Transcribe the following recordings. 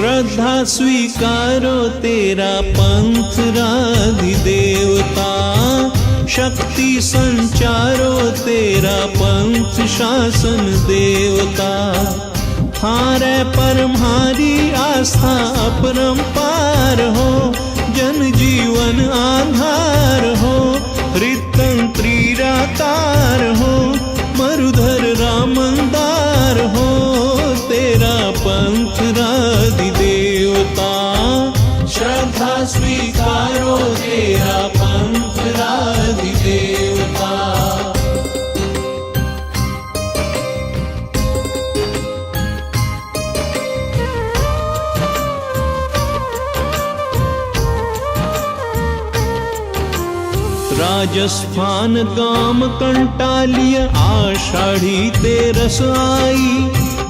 श्रद्धा स्वीकारो तेरा पंथ राधि देवता, शक्ति संचारो तेरा पंथ शासन देवता। थारे परम्हारी आस्था अपरंपार हो, जन जीवन आधार हो, हृतंत्री रातार हो, मरुधर रामंदार हो, तेरा पंथ राधि देवता। श्रद्धा स्वीकारो तेरा पंथ राधि देवता। राजस्थान गाम कंटालिय आषाढ़ी तेरस आई,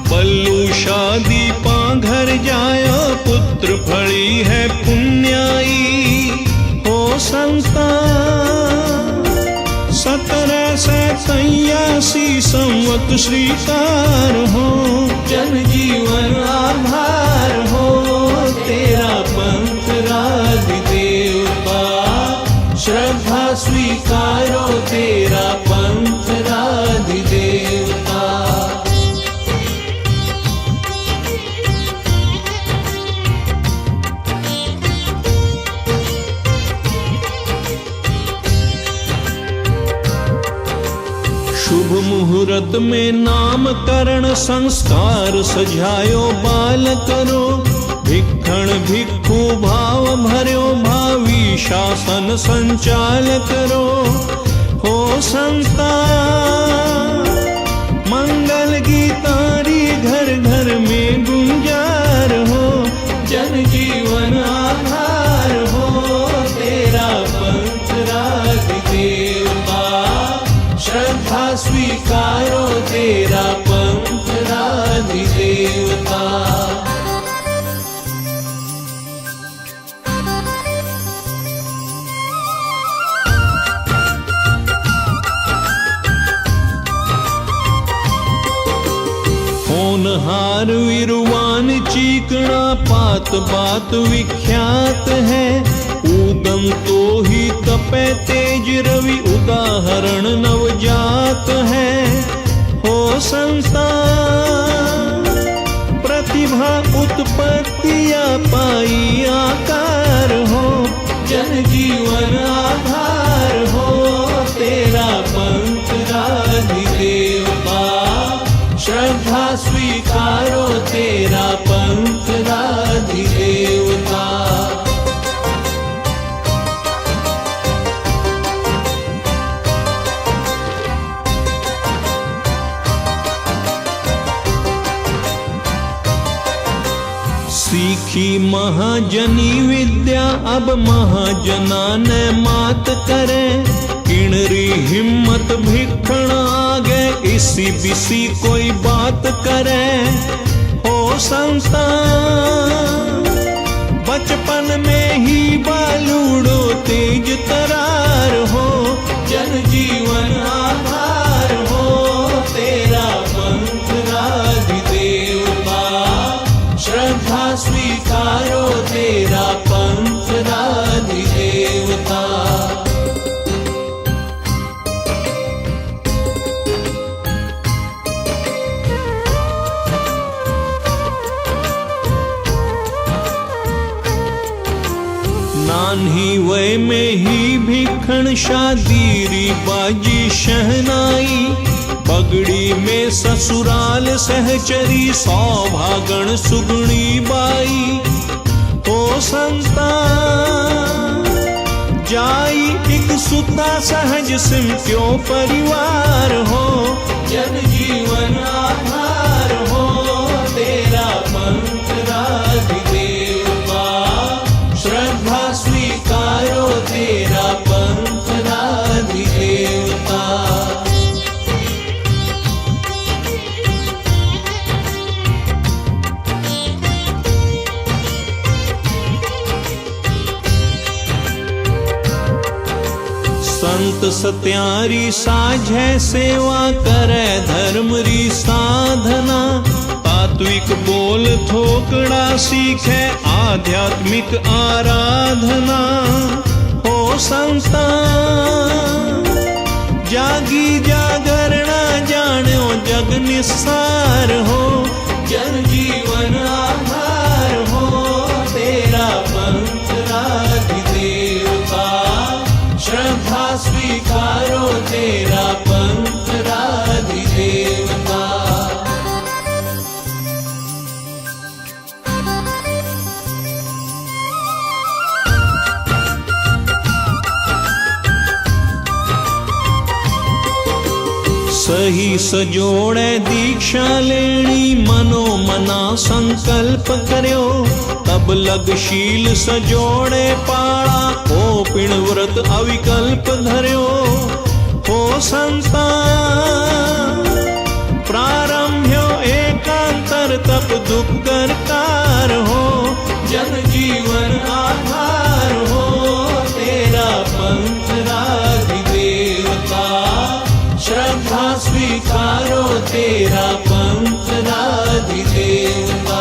बल्लू शादी पाघर जाया पुत्र फली है पुण्याई। हो संता 1783 संवत श्रीकार हो, जन जीवन आधार हो, तेरा पंथ राधि देवता। श्रद्धा स्वीकारो तेरा पंथ राधि देवता। शुभ मुहूर्त में नामकरण संस्कार सजायो बाल करो, भिक्षण भिक्षु भाव भर्यो भावी शासन संचाल करो। हो संता मंगल गीतारी घर घर में गुंजार हो, जन जीवन आधार हो, तेरा पंथ राधि देवता। श्रद्धा स्वीकारो तेरा पंथ राधि देवता। होनहार विरुवान चीकणा पात बात विख्यात है, उदम तो ही तपे तेज रवि उदाहरण नवजात है। हो संता प्रतिभा उत्पत्तिया पाई आकार हो, जन जीवन आधार हो, तेरा पंथ राधि देवता। श्रद्धा स्वीकारो तेरा पंथ राधि देवता। सीखी महाजनी विद्या अब महाजना ने मात करे, किणरी हिम्मत भिक्षण आगे इसी बिसी कोई बात करे। हो संता बचपन में ही बालूड़ो तेज तरार हो, जन जीवन आधार हो, तेरा पंथ राधि देवता। श्रद्धा स्वीकारो तेरा पंथ राधि देवता। नान्ही वय में ही भिक्षण शादीरी बाजी शहनाई, पगड़ी में ससुराल सहचरी सौभागण सुगुणी बाई। हो संता जाई एक सुता सहज सिम क्यों परिवार हो, जन जीवन आधार हो, तेरा पंथ राधि देवता। श्रद्धा स्वीकारो तेरा पंथ राधि देवता। संत सत्यारी साझे सेवा करे धर्म री साधना, सात्विक बोल थोकड़ा सीखे आध्यात्मिक आराधना हो संता। जागी जागरणा जाण्यो जग निस्सार हो, जन जीवन आधार हो तेरा पंथ राधिदेव का। श्रद्धा स्वीकारो तेरा पंथ राधिदेव का। सही सजोड़े दीक्षा लेनी मनो मना संकल्प कर्यो। तब लगशील सजोड़े पाड़ा हो पिण व्रत अविकल्प धर्यो हो संता। प्रारंभ्यो एकांतर तप दुख करकार हो, जन जीवन आधार हो तेरा पंथ राधिदेव का। श्रद्धा स्वीकारो तेरा पंथ राधिदेव का।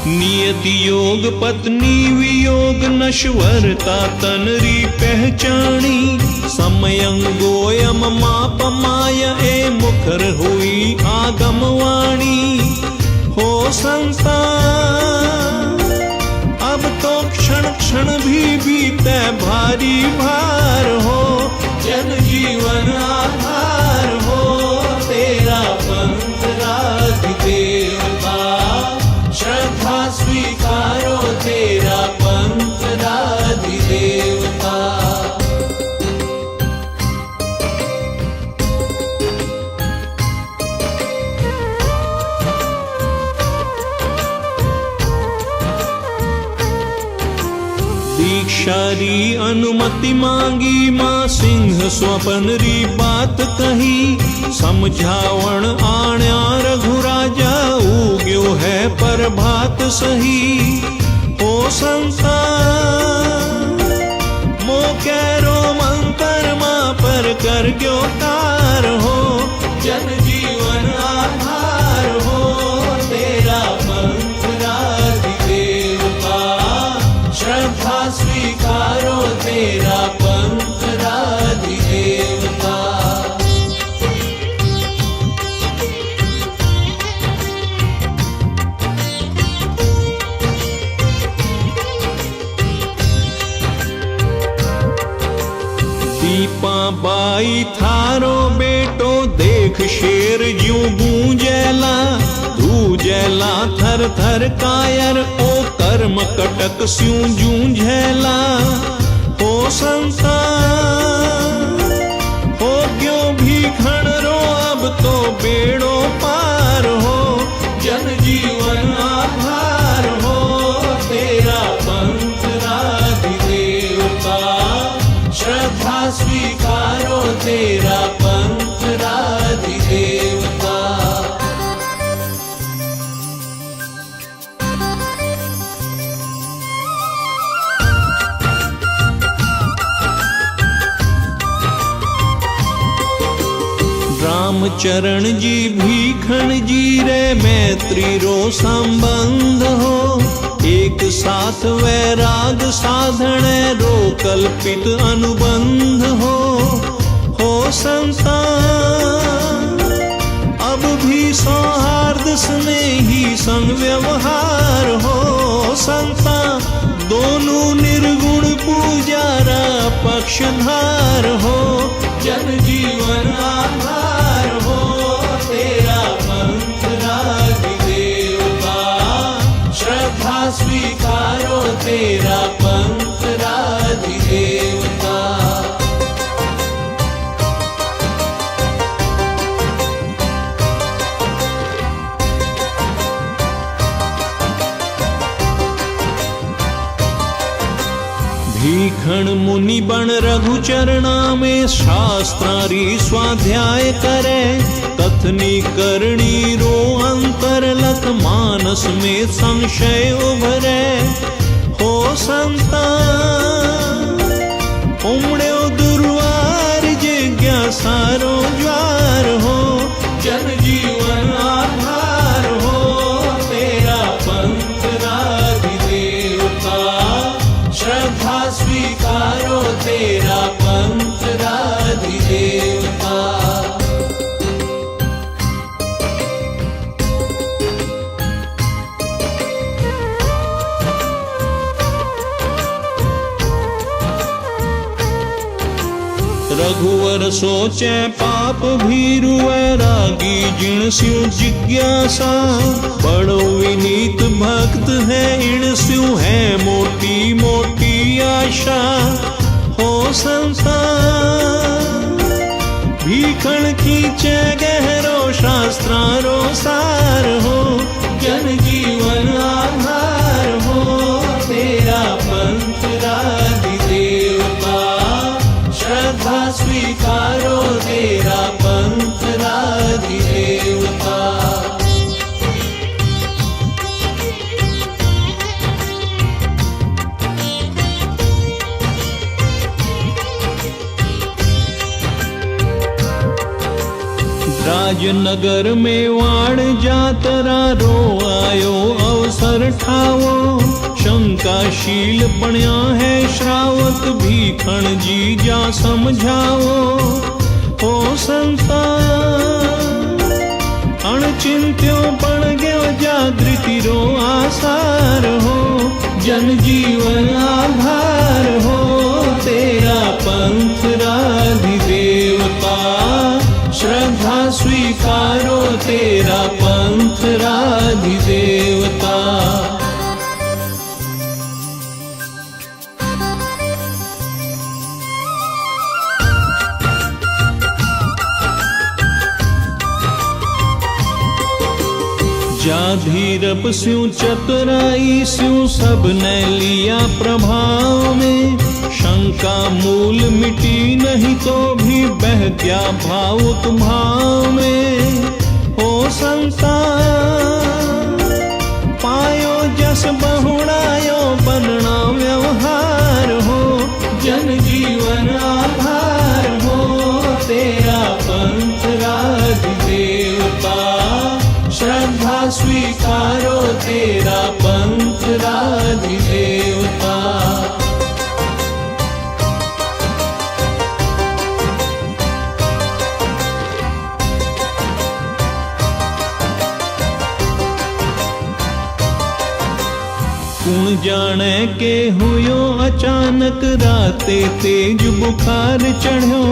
नियति योग पत्नी वियोग नश्वरता तनरी पहचानी। समयं गोयम माप माय ए मुखर हुई आगम वाणी हो संता। अब तो क्षण क्षण भी बीते भारी भार हो, जन जीवन आधार हो तेरा पंथ राधिदेव का। श्रद्धा स्वीकारो तेरा पंथ राधिदेव का। दीक्षारी अनुमति मांगी मां सिंह स्वपन री बात कही। समझावण आण्या रघुराजा उग्यो है पर भात सही हो संता। मो कैरो मंतर मां पर कर ग्यो कार हो, जन जीवन आधार हो तेरा पंथ राधिदेव का। श्रद्धा स्वीकारो तेरा पंथ राधिदेव का। दीपा बाई थारो बेटो देख शेर ज्यों गूंजेला। धूजेला थर थर कायर ओ कर्म कटक स्यूं जूंझेला हो संता। हो क्यों भी खड़रो अब तो बेड़ो पार हो, जन जीवन आधार हो तेरा पंथ राधिदेव का। श्रद्धा स्वीकारो तेरा पंथ राधिदेव का। रामचरण जी भीखण जी रे मैत्री रो संबंध हो। एक साथ वैराग साधन रो कल्पित अनुबंध हो संता। अब भी सौहार्द स्नेही संग व्यवहार हो संता। दोनों निर्गुण पूजारा पक्षधार हो, जन जीवन आधार हो तेरा पंथ राधिदेव का। श्रद्धा स्वीकारो तेरा पंथ राधिदेव का। भीखण मुनि बन रघुचरणा में शास्त्रारी स्वाध्याय करे। कथनी करणी रो अंतर लख मानस में संशय उभरे। हो संता उमड़ो दुर्वार जिज्ञासारो ज्वार हो। जन जीवन आधार हो तेरा पंथ राधिदेव का। श्रद्धा स्वीकारो तेरा पंथ राधिदेव का। रघुवर सोचे पाप भीरु वैरागी जिण स्यु जिज्ञासा। बड़ो विनीत भक्त है इण स्यु है मोटी मोटी आशा। हो संता भीखण खींचे गहरो शास्त्रारो सार हो। जन जीवन आधार हो तेरा पंथ राधिदेव का। श्रद्धा स्वीकारो तेरा पंथ राधिदेव का। राजनगर में वाण जातरा रो आयो अवसर ठावो। शंकाशील बण्या है श्रावक भीखण जी जा समझावो। हो संता अणचिंत्यो बण गयो जागृति रो आसार हो। जन जीवन आधार हो तेरा पंथ राधिदेव का। श्रद्धा स्वीकारो तेरा पंथ राधिदेव का। जाधीरप स्यु चतुराई स्यु सब ने लिया प्रभाव में। शंका मूल मिटी नहीं तो भी बह गया भावुक भाव में। हो संता पायो जस बहुड़ायो बनना व्यवहार हो। जन जीवन आधार हो तेरा पंथ राधिदेव का। श्रद्धा स्वीकारो तेरा पंथ राधिदेव का। कुण जाने के हुयो अचानक राते तेज बुखार चढ़ो।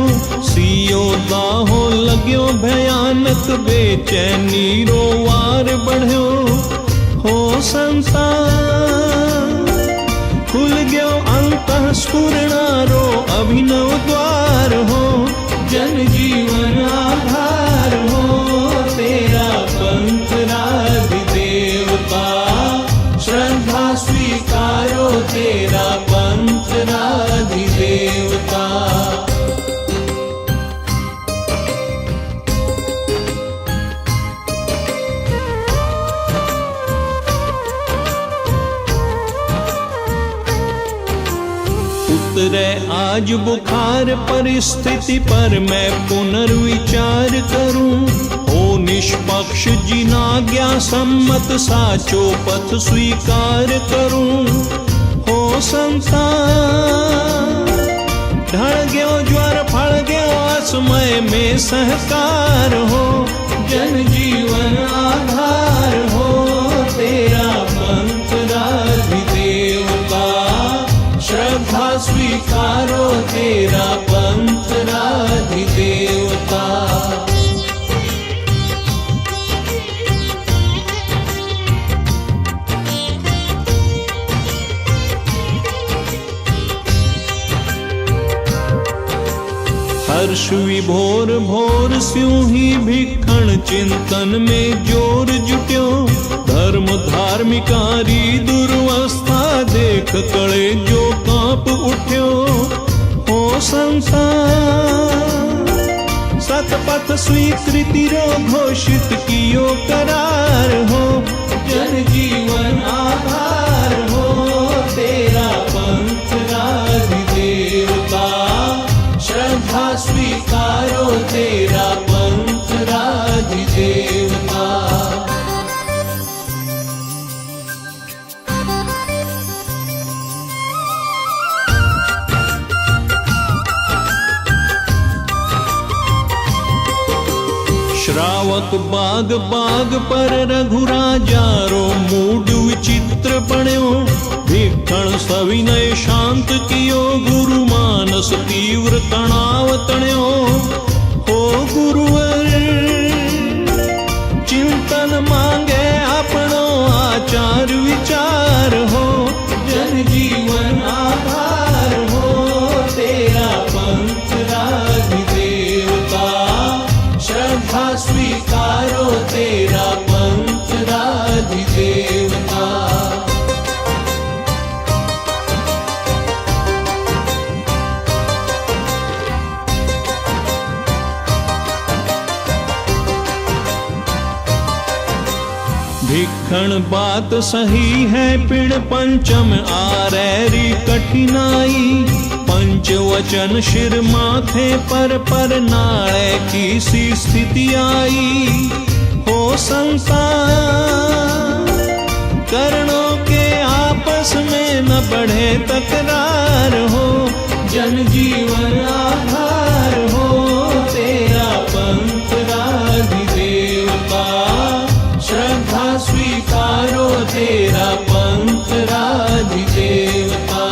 सियो दाहो लग्यो भयानक बेचैनी रो वार बढ़ो। हो संता खुल गयो अंतः स्फुरणा रो अभिनव द्वार हो। जन जीवन आधार हो तेरा पंथ राधिदेव का। श्रद्धा स्वीकारो तेरा पंथ राधिदेव का। उतरे आज बुखार परिस्थिति पर मैं पुनर्विचार करूं। हो निष्पक्ष जिनाज्ञा सम्मत साचो पथ स्वीकार करूं। हो संता ढल गयो ज्वर फल गयो असमय में सहकार हो। जन जीवन आधार हो तेरा पंथ राधिदेव का। श्रद्धा स्वीकारो तेरा पंथ राधिदेव का। हर्ष विभोर भोर स्यों ही भिक्षण चिंतन में जोर जुट्यो। धर्म धार्मिकारी दुर्वस्था देख कळे जो कांप उठ्यो। हो संसार सतपथ स्वीकृति रो घोषित कियो करार हो। जन जीवन आधार हो तेरा पंथ राधिदेवता। श्रद्धा स्वीकारो तेरा पंथ राधिदेवता। श्रावक बाग बाग पर रघुराजा रो मूड विचित्र बण्यो। भिक्षण सविनय शांत कियो गुरु मानस तीव्र तणाव तण्यो। हो गुरुवर चिंतन मांगे अपनो आचार विचार हो। जन जीवन आधार हो तेरा पंथ राधिदेवता। श्रद्धा स्वीकारो तेरा पंथ राधिदेवता। भिक्षण बात सही है पिण पंचम आरैरी कठिनाई। पंचवचन शिर माथे पर नाळे की सी स्थिति आई। हो संसार कर्णों के आपस में न बढ़े तकरार हो। जन जीवन आधार हो तेरा पंथ राधिदेवता। श्रद्धा स्वीकारो तेरा पंथ राधिदेवता।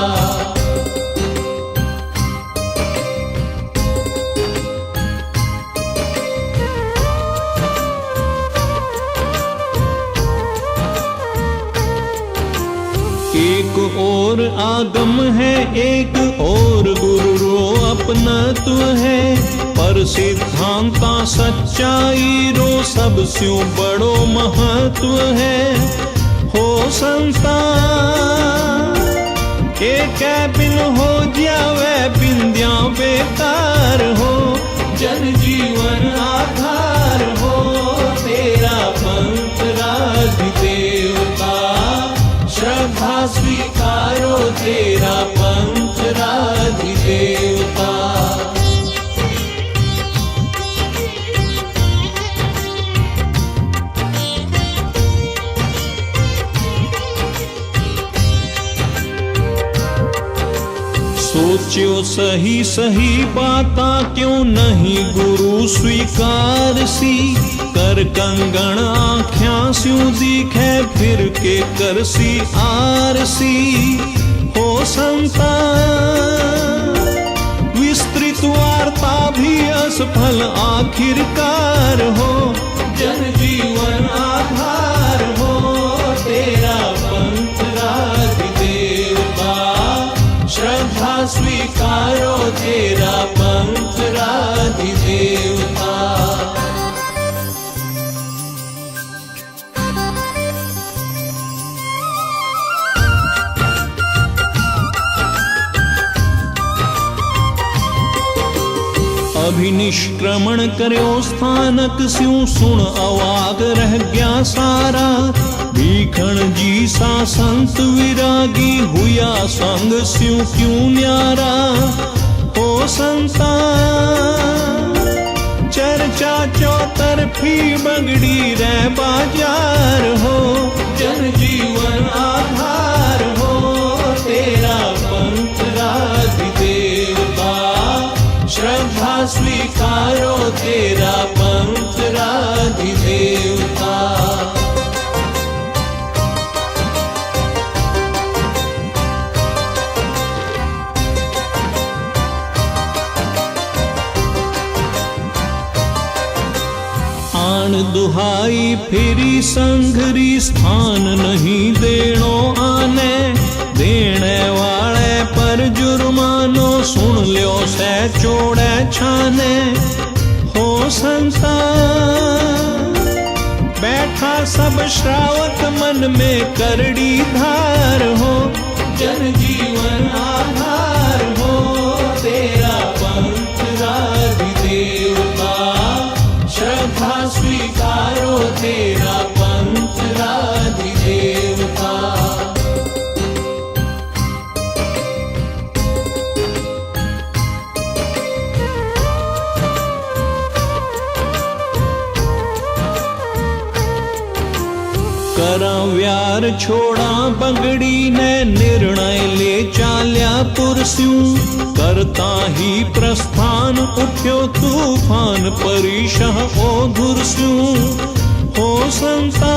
एक और आगम है एक और गुरु रो अपनत्व है। पर सिद्धांता सच्चाई रो सब स्यों बड़ो महत्व है। हो संसार एक बिन हो जावे बिंद्या बेकार हो। जन जीवन आधार हो तेरा पंथ राधिदेवता। श्रद्धा स्वीकारो तेरा पंथ राधिदेवता। सोच्यो सही सही बाता क्यों नहीं गुरु स्वीकार सी। कर कंगण आँख्या स्यों दिखे फिर के करसी आरसी। हो संसार विस्तृत वार्ता भी असफल आखिरकार हो। जन जीवन आधार हो तेरा पंथ राधिदेवता। श्रद्धा स्वीकारो तेरा पंथ राधिदेवता। अभिनिष्क्रमण कर्यो स्थानक स्यों सुन अवाग रह गया सारा। भीखण जी सा संत विरागी हुआ संग स्यों क्यों न्यारा। हो संसार चर्चा चौतरफी बगड़ी रे बाजार हो। जन जीवन आधार हो तेरा पंथ राधिदेवता। श्रद्धा स्वीकारो तेरा पंथ राधिदेवता। आन दुहाई फिरी संघरी स्थान नहीं देणो आने। देने वाले पर जुर्मानो सुन ल्यो से चोड़े छाने हो संसार। बैठा सब श्रावक मन में करड़ी धार हो, जन जीवन आधार हो तेरा पंथ राधिदेव का। श्रद्धा स्वीकारो तेरा पंथ राधिदेव का। करा व्यार छोड़ा बगड़ी ने निर्णय ले चाल्या पुरस्यूं। करता ही प्रस्थान उठ्यो तूफान परिशह ओधुरस्यूं। हो संसार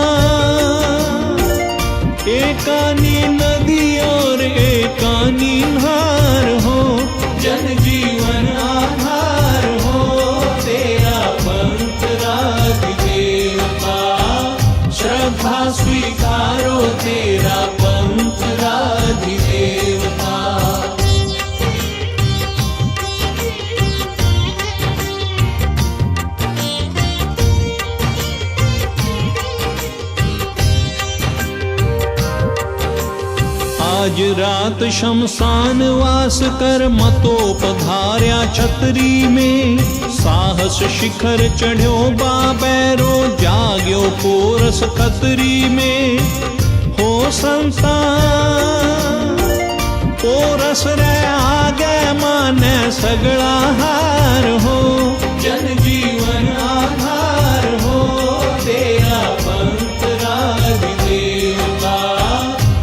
एकानी नदी और एकानी हार हो, जन जीवन आधार हो तेरा पंथ राधिदेव का। श्रद्धा स्वीकारो तेरा पंथ राधिदेव का। आज रात शमशान वास कर मतोपधार्या छतरी में। साहस शिखर चढ़्यो बाबैरो जाग्यो कोरस खतरी में। हो संसार कोरस रे आगे माने सगड़ा हार हो, जन जीवन आधार हो तेरा पंथ राधिदेव का।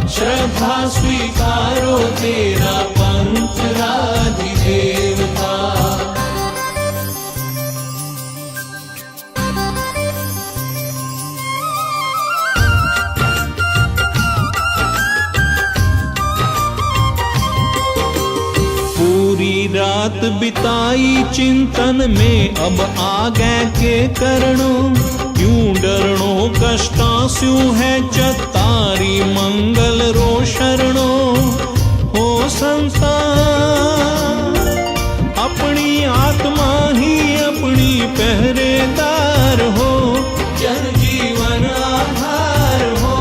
श्रद्धा स्वीकारो तेरा पंथ राधिदेव का। पूरी रात बिताई चिंतन में अब आगे के करणो। क्यों डरणो कष्टास्यु है चतारी मंगल रो शरणो। हो संसार अपनी आत्मा ही अपनी पहरेदार हो, जन जीवन आधार हो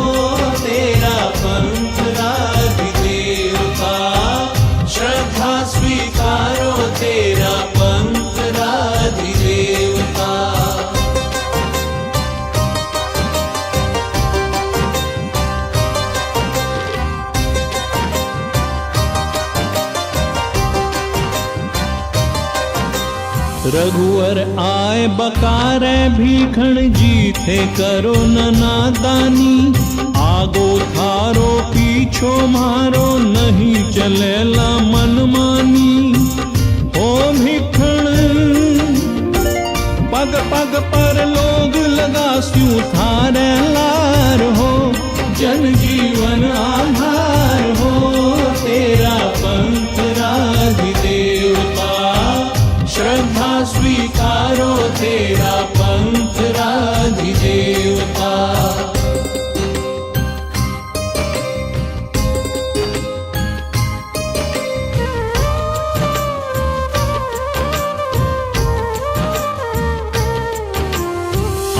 तेरा पंथ राधिदेव का। श्रद्धा स्वीकारो तेरा पंथ राधिदेव का। रघुवर आए बकारे भीखण जी थे करो न नादानी। आगो थारो पीछो मारो नहीं चलेला मनमानी। हो भीखण पग पग पर लोग लगास्यु थारे लार हो, जन जीवन आधार हो तेरा पंथ राधिदेव का। श्रद्धा स्वीकारो तेरा पंथ राधिदेव का।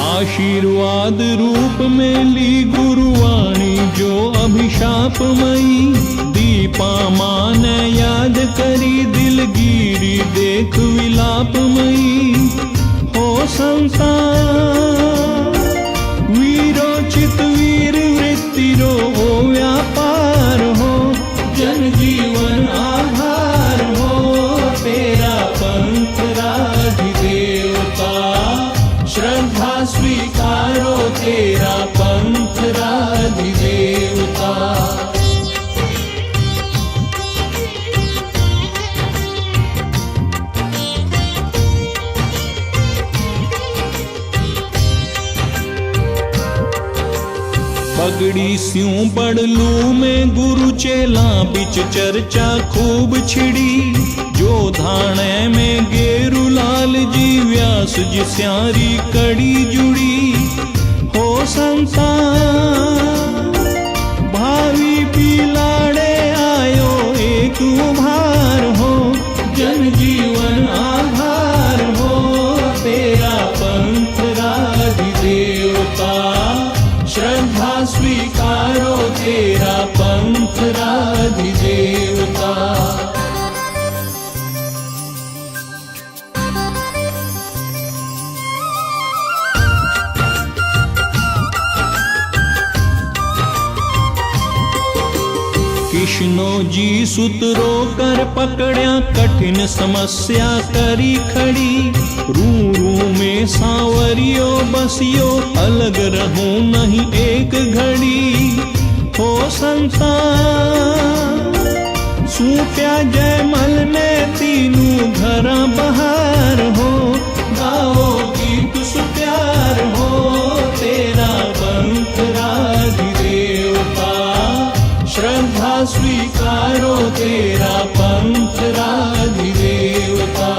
आशीर्वाद रूप में ली गुरुवाणी जो अभिशापमयी। दीपा मान याद करी दिलगिरी देख विलापमयी। हो संसार वीरोचित वीर वृत्तिरो हो व्यापार हो, जन जीवन आधार हो तेरा पंथ राधिदेव का। श्रद्धा स्वीकारो तेरा पंथ राधिदेव का। पगड़ी स्यूं पड़लू में गुरु चेला बिच चर्चा खूब छिड़ी। जो धाणे में गेरू लाल जी व्यास जी स्यारी कड़ी जुड़ी। हो संसार भावी पिलाड़े आयो एक उभार हो, जन जीवन आधार जी सुतरो कर पकड़या कठिन समस्या करी खड़ी। रू रू में सांवरियो बसियो अलग रहूं नहीं एक घड़ी। हो संसार सूप्या जयमल ने तीनों घरा बहार हो। गाओ गीत सुप्यार हो तेरा पंथ राधिदेवता। श्रद्धा स्वीकारो तेरा पंथ राधिदेवता।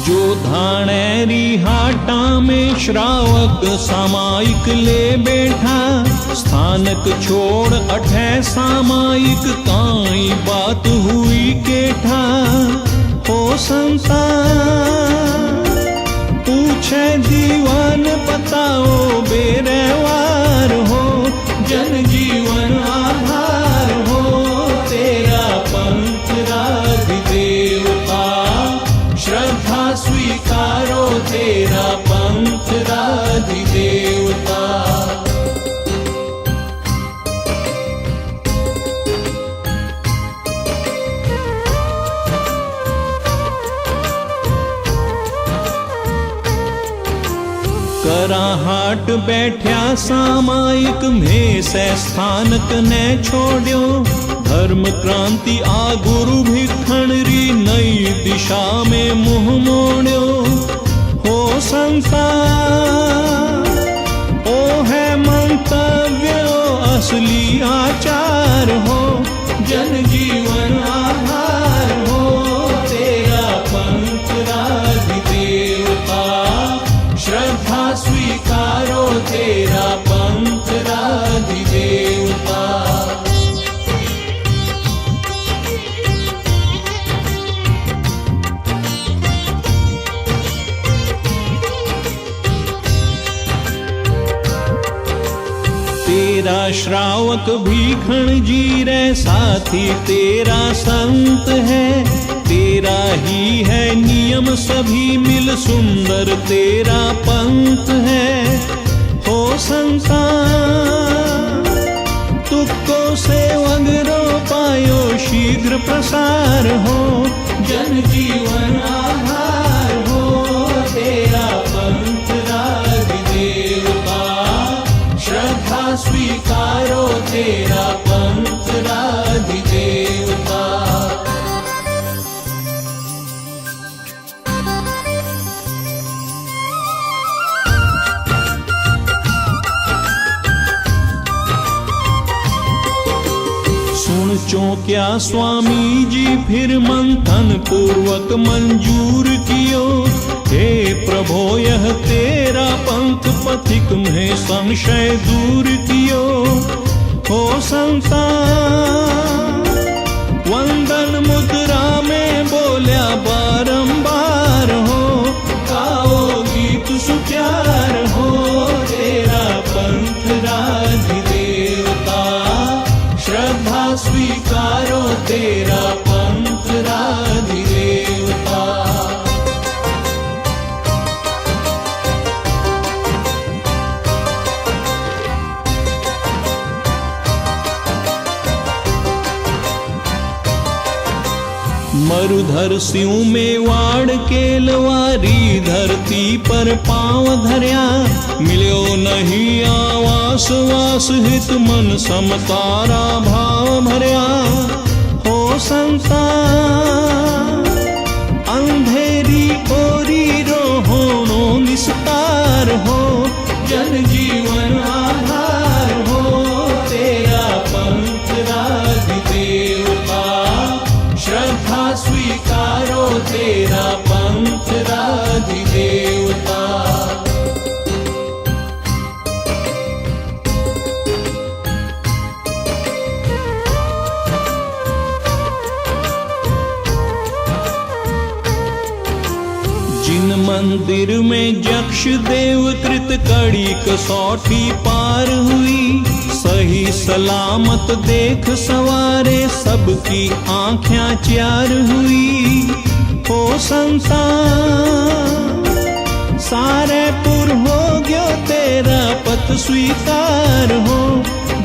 जो धाणेरी हाटा में श्रावक सामायिक ले बैठा। स्थानक छोड़ अठे सामायिक काई बात हुई केठा। हो संसार पूछे दीवान बताओ बेरवार हो। जन जीवन आधार हो तेरा पंथ राधिदेवता। श्रद्धा स्वीकारो तेरा पंथ राधिदेवता। कराहाट बैठ्या सामायिक में से स्थानक ने छोड़्यो। धर्म क्रांति आ गुरु भिखण री नई दिशा में मुंह मोड़्यो। हो संसार ओ है मंतव्य असली आचार हो। जन जीवन आधार हो तेरा पंथ राधिदेवता। श्रद्धा स्वीकारो तेरा पंथ राधिदेवता। तेरा श्रावक भीखण जी रे साथी तेरा संत है। तेरा ही है नियम सभी मिल सुंदर तेरा पंथ है। हो संसार तुक्को से वगरो पायो शीघ्र प्रसार हो। जन जीवन आधार हो तेरा पंथ राधिदेवता। श्रद्धा स्वीकारो तेरा पंथ राधिदेवता। सुन चौंक्या स्वामी जी फिर मंथन पूर्वक मंजूर कियो। हे प्रभो यह तेरा पंथ पथिक में संशय दूर कियो। हो संसार वंदन मुद्रा में बोल्या बारंबार हो। गाओ गीत सुप्यार हो तेरा पंथ राधिदेवता। श्रद्धा स्वीकारो तेरा पंथ राधिदेवता। मरुधर सिंह में वाड़ केलवारी धरती पर पांव धर्या। मिल्यो नहीं आवास वास हित मन समतारा भाव भर्या। हो संसार अंधेरी ओरी रोहोणो निस्तार हो। जन जीवन आधार हो तेरा पंथ राधिदेवता। श्रद्धा स्वीकारो तेरा पंथ राधिदेवता। जिन मंदिर में यक्ष देव कृत कड़ी कसौटी पार हुई। सही सलामत देख सवारे सबकी आँखें चार हुई। हो संसार सारे पुर हो गयो तेरा पथ स्वीकार हो।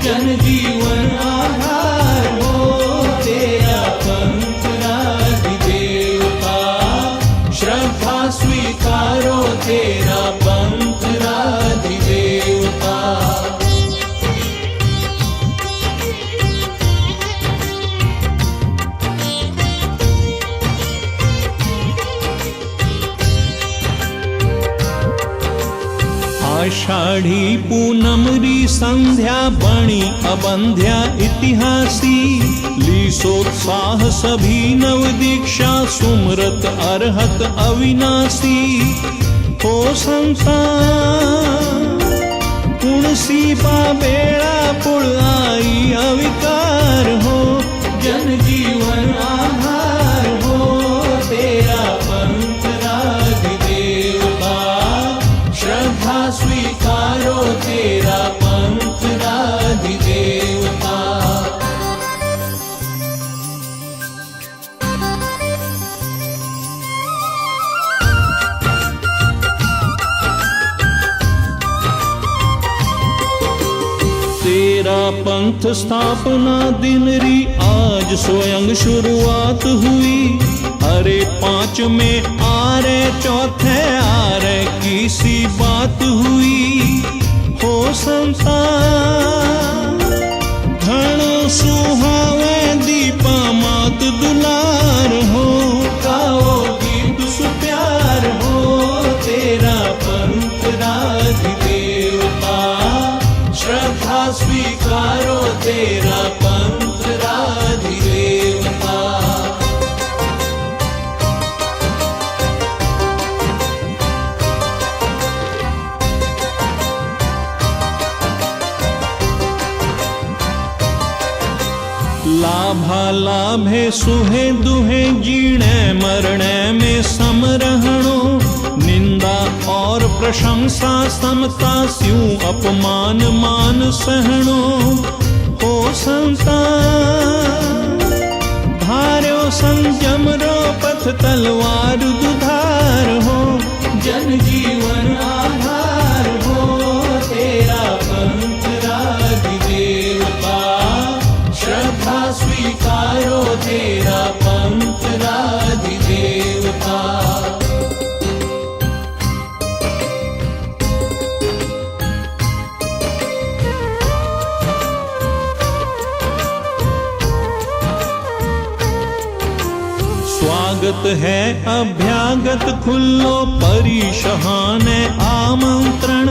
जन जीवन आधार हो तेरा पंथ राधिदेवता। श्रद्धा स्वीकारो तेरा पंथ राधिदेवता। आषाढ़ी पूनमरी संध्या बणी अबंध्या इतिहासी। लीसोत्साह सभी नव दीक्षा सुमरत अरहत अविनाशी। हो संसार पुणसी पा बेड़ा पुड़ आई अविकार हो। जन जीवन आधार हो तेरा पंथ राधिदेवता। श्रद्धा स्वीकारो तेरा पंथ राधिदेवता। तेरा पंथ स्थापना दिन री आज स्वयं शुरुआत हुई। अरे पांच में आरे चौथे आरे की सी बात हुई। हो संसार घणो सुहावे दीपा मात दुलार हो। गाओ गीत सुप्यार हो तेरा पंथ राधिदेवता। श्रद्धा स्वीकारो तेरा पंथ राधिदेवता। लाभा लाभे सुहे दुहे जीणे मरणे में समरहणो। निंदा और प्रशंसा समता स्यूं अपमान मान सहणो। हो संसार धार्यो संयम रो पथ तलवार दुधार हो। जन जीवन आधार हो तेरा पंथ राधिदेवता। श्रद्धा स्वीकारो तेरा पंथ राधिदेवता। स्वागत है अभ्यागत खुल्लो परिशहाने आमंत्रण।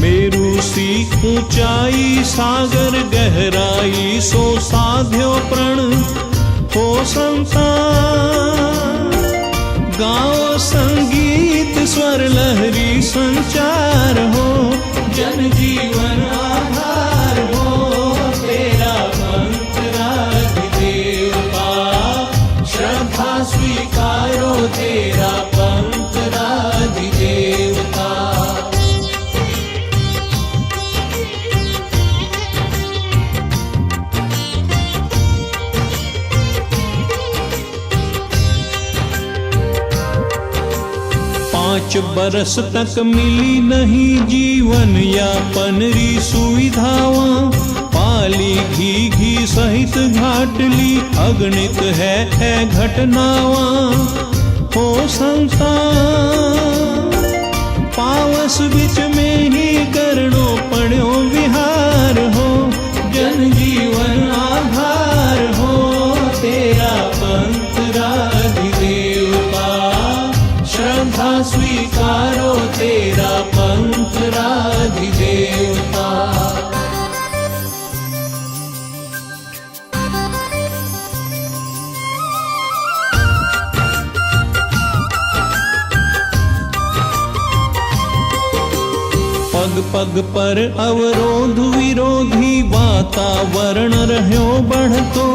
मेरू सी ऊंचाई सागर गहराई सो साध्यो प्रण। हो संसार गाओ संगीत स्वर लहरी संचार हो। जन जीवन आधार हो तेरा पंथ राधिदेवता। श्रद्धा स्वीकारो तेरा पंथ राधिदेवता। पांच बरस तक मिली नहीं जीवन यापन री सुविधावां। पाली घी घी सहित घाटली अगणित है घटनावां। हो संसार पावस बिच में ही करणो पड़ो विहार हो। जन जीवन आधार हो तेरा पंथ राधिदेवता। श्रद्धा स्वीकारो तेरा पंथ राधिदेवता। पग पग पर अवरोध विरोधी वातावरण रह्यो बढ़तो।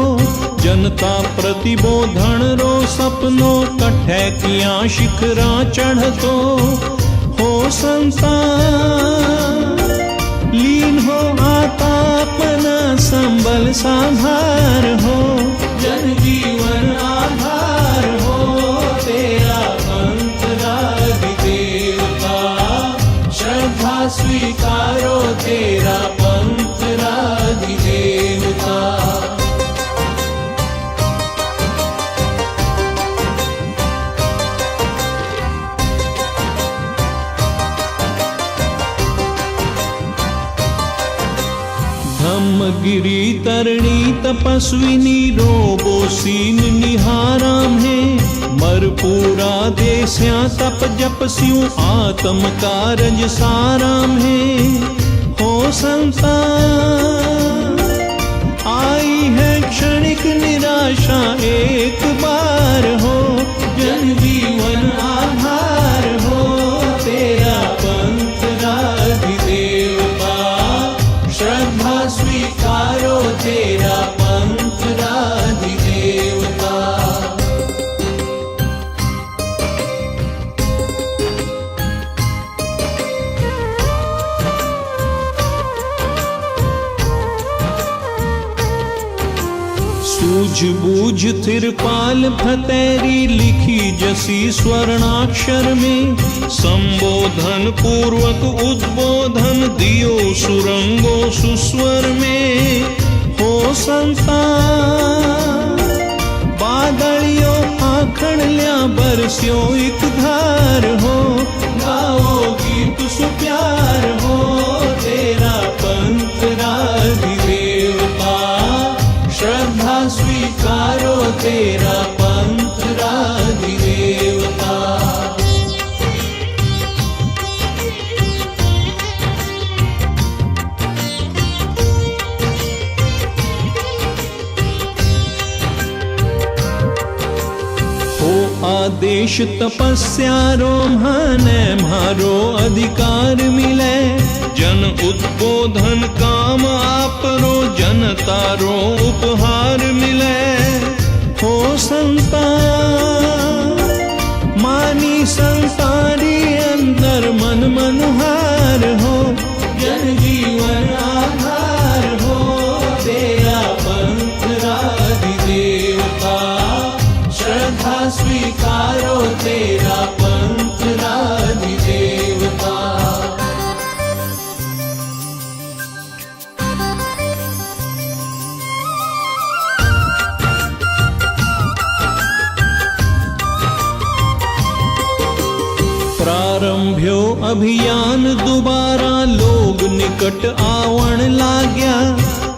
जनता प्रतिबोधन रो सपनो कठे किया शिखरा चढ़तो। हो संसार लीन हो तापना संबल सांभार हो, जन जीवन आधार हो तेरा पंथराधिदेव का। श्रद्धा स्वीकारो तेरा पंथराधिदेव का। धम्मगिरी तरणी तपस्विनी रोबो सीन निहाराम है। मरपूरा देस्या तप जप स्यु आत्म कारज साराम है। हो संतान आई है क्षणिक निराशा एक बार हो, जन जीवन आधार हो तेरा पंथराधिदेव का। श्रद्धा स्वीकारो तेरा पंथराधिदेव का। सूझबूझ तिरपाल फतेरी लिखी जसी स्वर्णाक्षर में। संबोधन पूर्वक उद्बोधन दियो सुरंगो सुस्वर में। हो संतान बादलियो आखण ल्या बरस्यो एक धार हो। गाओ गीत सुप्यार हो तेरा पंथराधिदेव का। श्रद्धा स्वीकारो तेरा पंथराधिदेव का। हो आदेश तपस्यारो माने मारो अधिकार मिले। जन उद्बोधन काम आपरो जनतारो उपहार मिले। हो संतान मानी संतारी अंदर मन मनोहार हो, जन जीवन आधार हो तेरा पंथराधिदेव का। श्रद्धा स्वीकारो तेरा पंथराधिदेव का। प्रारंभ्यो अभियान दोबारा लोग निकट आवण लाग्या।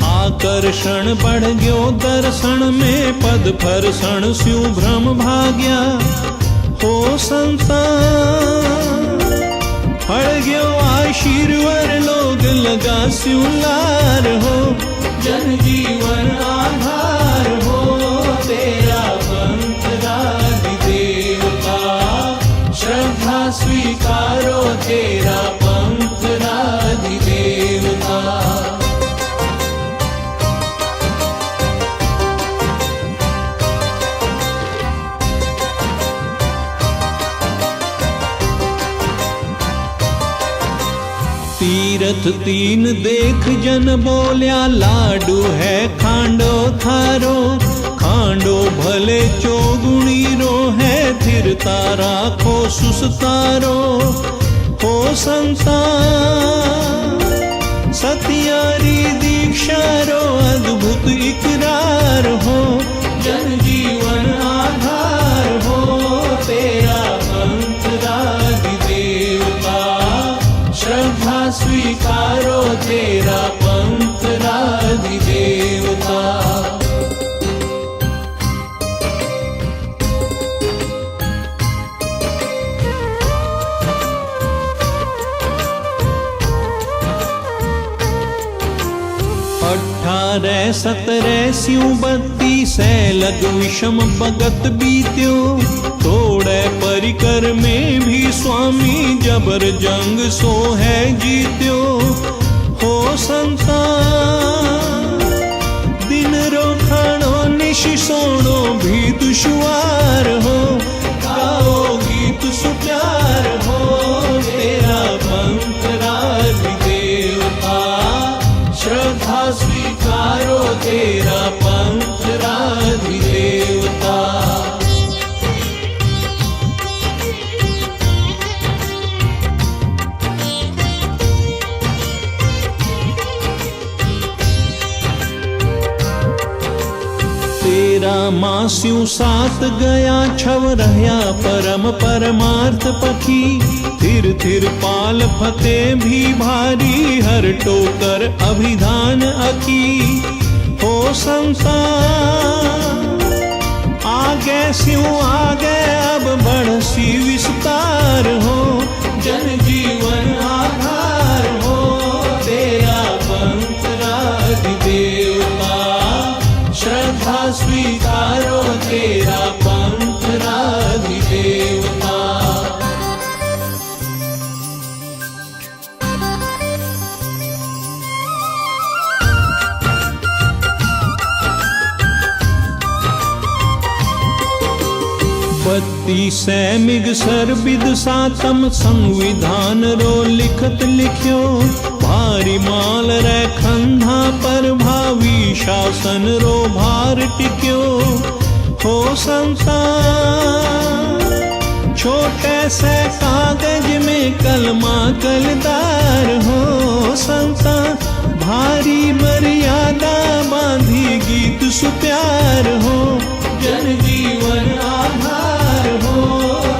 आकर्षण बढ़ गयो दर्शन में पद फरसण स्यु भ्रम भाग्या। हो संतान फल गयो आशीर्वर लोग लगा स्यु लार हो, जन जीवन आधार हो तेरा पंथराधिदेव का। श्रद्धा स्वीकारो तेरा पंथराधिदेव का। तीरथ तीन देख जन बोल्या लाडू है खांडो थारो। खांडो भले चौगुणी रो है थिरता राखो सुसतारो। हो संतान सतियारी दीक्षा रो अद्भुत इकरार हो, जन जीवन आधार हो तेरा पंथराधिदेव का। श्रद्धा स्वीकारो तेरा पंथराधिदेव का। अठारह 17 स्यु 32 लग विषम भगत बीत्यो। तोड़े परिकर में भी स्वामी जबर जंग सो है जीत्यो। हो संतान दिन रो खाणो निश सोणो भी दुश्वार हो। गाओ गीत सुप्यार हो तेरा पंथराधिदेव का। श्रद्धा तेरा मास्यु सात गया छव रहया परम परमार्थ पखी थिर थिर पाल फते भी भारी हर टोकर अभिधान अकी हो संसार आगे स्यों आगे अब बढ़सी विस्तार हो जन जीवन आधार हो तेरा पंथ राज देवता श्रद्धा स्वीकारो तेरा पंथ राज देवता। बत्ती सैमिग सरबिद सातम संविधान रो लिखत लिख्यो भारी माल रे खंधा पर भावी शासन रो भार टिक्यो हो संसार छोटे से कागज में कलमा कलदार हो संसार भारी मर्यादा बांधी गीत सुप्यार हो जन जीवन आधार हो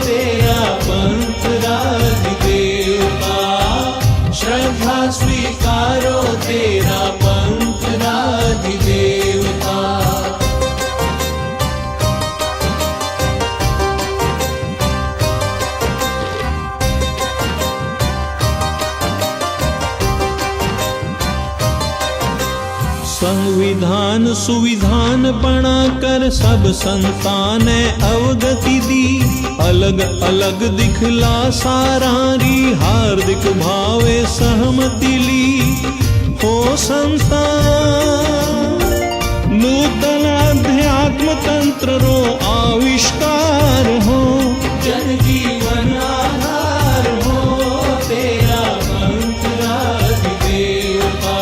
तेरा पंथ राज देवता श्रद्धा स्वीकारो तेरा पंथ राज देवता। संविधान सुविधान बना कर सब संतान अवगति दी अलग अलग दिखला सारारी हार्दिक भावे सहमति ली हो संतान नूतन अध्यात्म तंत्र रो आविष्कार हो जन जीवन आधार हो तेरा पंथ राज देवता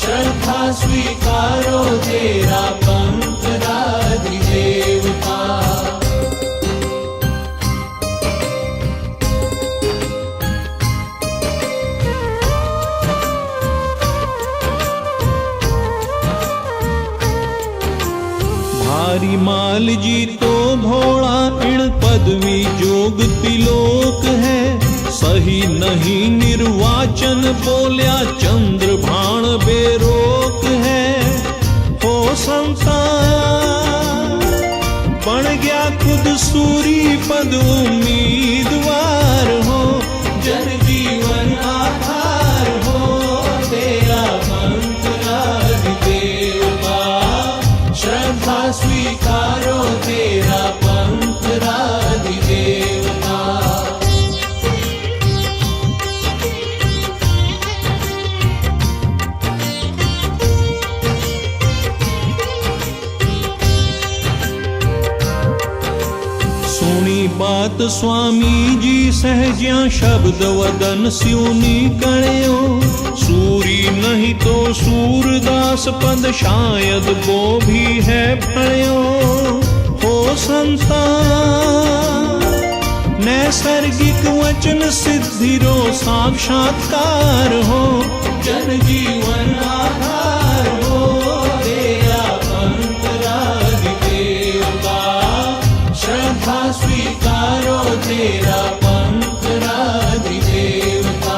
श्रद्धा स्वीकारो तेरा पंथ राज देवता। भारी माल जी तो भोड़ा इण पदवी जोग तिलोक है सही नहीं निर्वाचन बोल्या चंद्र भाण बेरोक है हो संसार बन गया खुद सूरी पद उम्मीदवार हो जन जीवन आधार हो तेरा पंथ राज देवता श्रद्धा स्वीकारो तेरा पंथ राज देवता। सुनी बात स्वामी जी सहज्या शब्द वदन स्यूनी कण्यो सूरी नहीं तो सूरदास पद शायद वो भी है पण्यो हो संसार नैसर्गिक वचन सिद्धि रो साक्षात्कार हो जन जीवन आधार हो तेरा पंथ राज देवता श्रद्धा स्वीकारो तेरा पंथ राज देवता।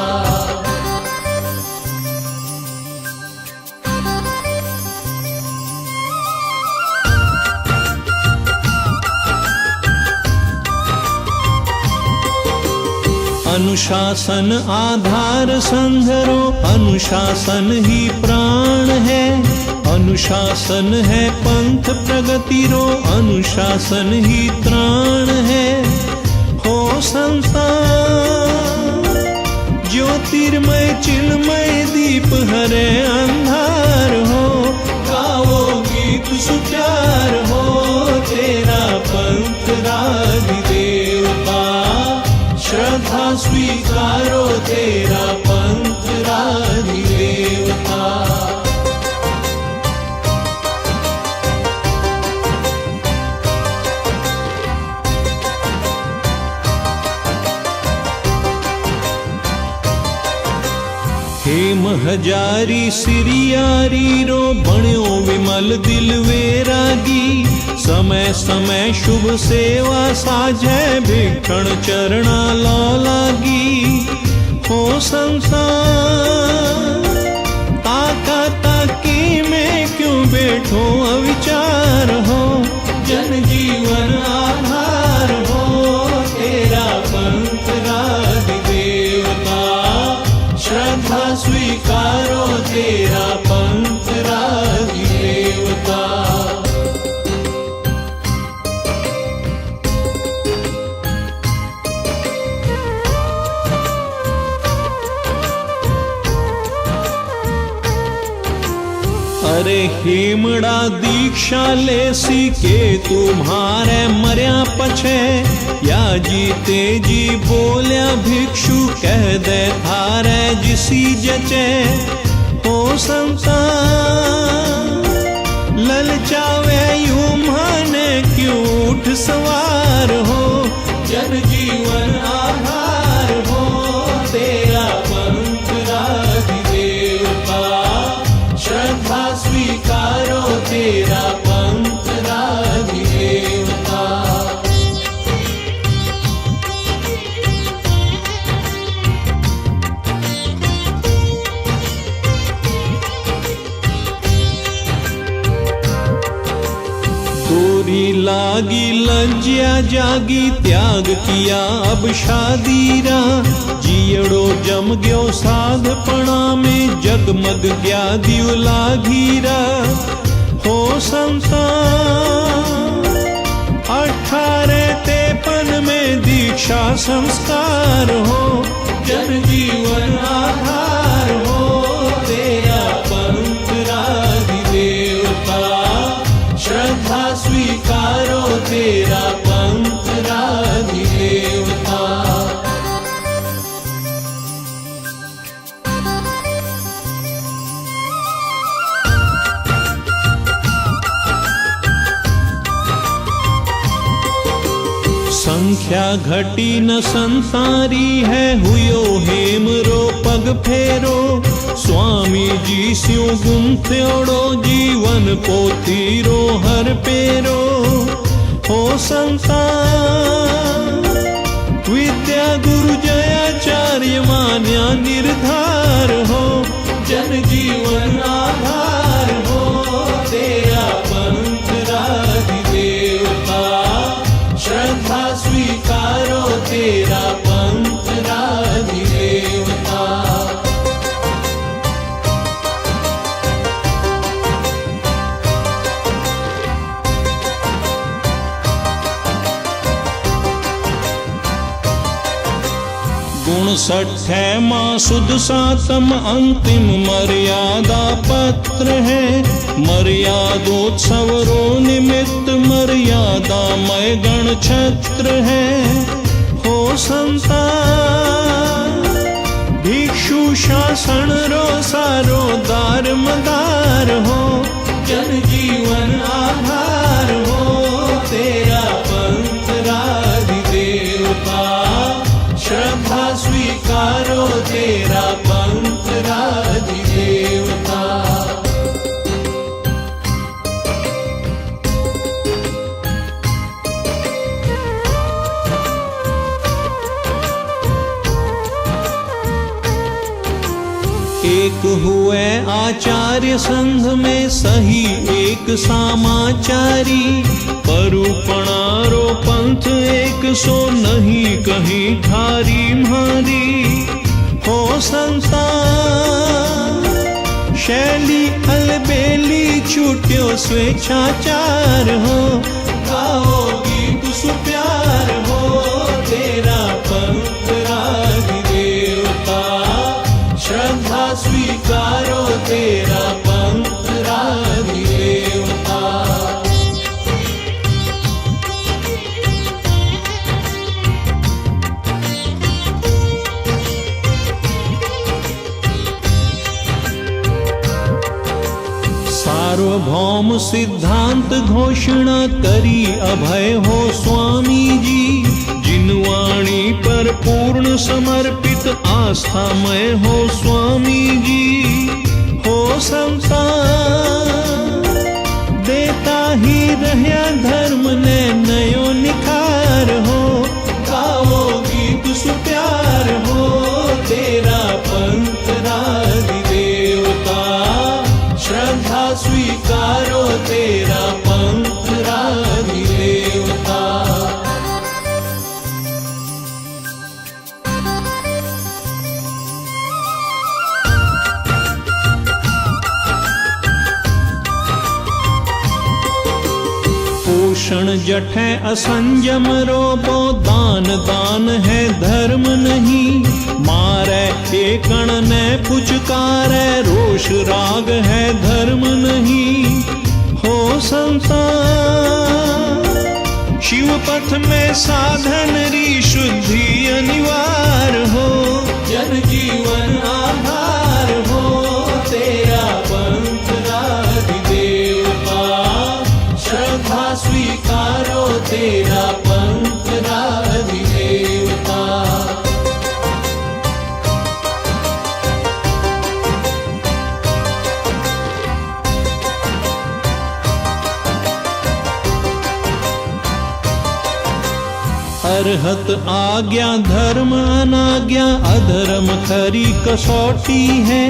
अनुशासन आधार संधरो अनुशासन ही प्राण है अनुशासन है पंथ प्रगति रो अनुशासन ही त्राण है हो संसार ज्योतिर्मय चिन्मय दीप हरे अंधार हो गाओ गीत सुप्यार हो तेरा पंथ राज देवता श्रद्धा स्वीकारो तेरा पंथ राज देवता। हेम हजारी सिरियारी रो बण्यो विमल दिल वैरागी समय समय शुभ सेवा साझे भिक्षण चरणा लो लागी हो संसार ताका ताकी में क्यों बैठो अविचार हो जन जीवन आधार हो तेरा पंथ राधि देवता श्रद्धा स्वीकारो तेरा पंथ राधि देवता। अरे हेमड़ा दीक्षा ले सी के तुम्हारे मर्या पछे या जीते जी बोल्या भिक्षु कह दे थारे जिसी जचे हो संसार ललचावे यूं माने क्यों उठ सवार हो जन जीवन आधार हो तेरा पंथ राधि देवता श्रद्धा स्वीकारो तेरा पंथ राधि देवता। दूरी लागी लज्जा जागी त्याग किया अब शादीरा जियड़ो जम गयो साधपणा में जगमग गया दियो लाघीरा हो संसार 1853 में दीक्षा संस्कार हो जन जीवन आधार हो तेरा पंथ राधि देवता श्रद्धा स्वीकारो तेरा पंथ राधि देवता। संख्या घटी न संसारी है हुयो हेम रो पग फेरो स्वामी जी स्यों गुंथ्योड़ो जीवन पोथीरो हर पेरो हो संसार विद्या गुरु जयाचार्य मान्या निर्धार हो जन जीवन आधार हो तेरा पंथ राधि देवता श्रद्धा स्वीकारो तेरा पंथ राधि देवता। गुण 60 माँ सुद सातम अंतिम मर्यादा पत्र है मर्यादोत्सव रो निमित्त मर्यादामय गण छत्र है हो संसार भिक्षु शासन रो सारो दार मदार हो जन जीवन आधार हो तेरा पंथ राधि देवता श्रद्धा स्वीकारो तेरा पंथ राधि देवता। एक हुए आचार्य संघ में सही एक सामाचारी परुपणारो पंथ एक सो नहीं कहीं ठारी मारी हो संसार शैली अलबेली छूट्यो स्वेच्छाचार हो गाओ गीत सुप्यार हो तेरा पंथ राधि देवता श्रद्धा स्वीकारो तेरा पंथ राधि देवता। सार्वभौम सिद्धांत घोषणा करी अभय हो स्वामी जी जिनवाणी पर पूर्ण समर्पित आस्थामय हो स्वामी जी, हो संसार देता ही रहया धर्म ने नयो निखार हो। गाओ गीत सुप्यार हो तेरा पंथ राधि देवता, श्रद्धा स्वीकारो तेरा पंथ राधि देवता। पोषण जठे असंयम रोबो, दान दान है धर्म नहीं। मारे एकण ने पुचकारे, रोष राग है धर्म नहीं। हो संसार शिव पथ में साधन री शुद्धि अनिवार्य हो। जन जीवन आधार हो तेरा पंथ राधि देवता, श्रद्धा स्वीकारो तेरा पंथ राधि देवता। अरहत आज्ञा धर्म अनाज्ञा, अधर्म खरी कसौटी है।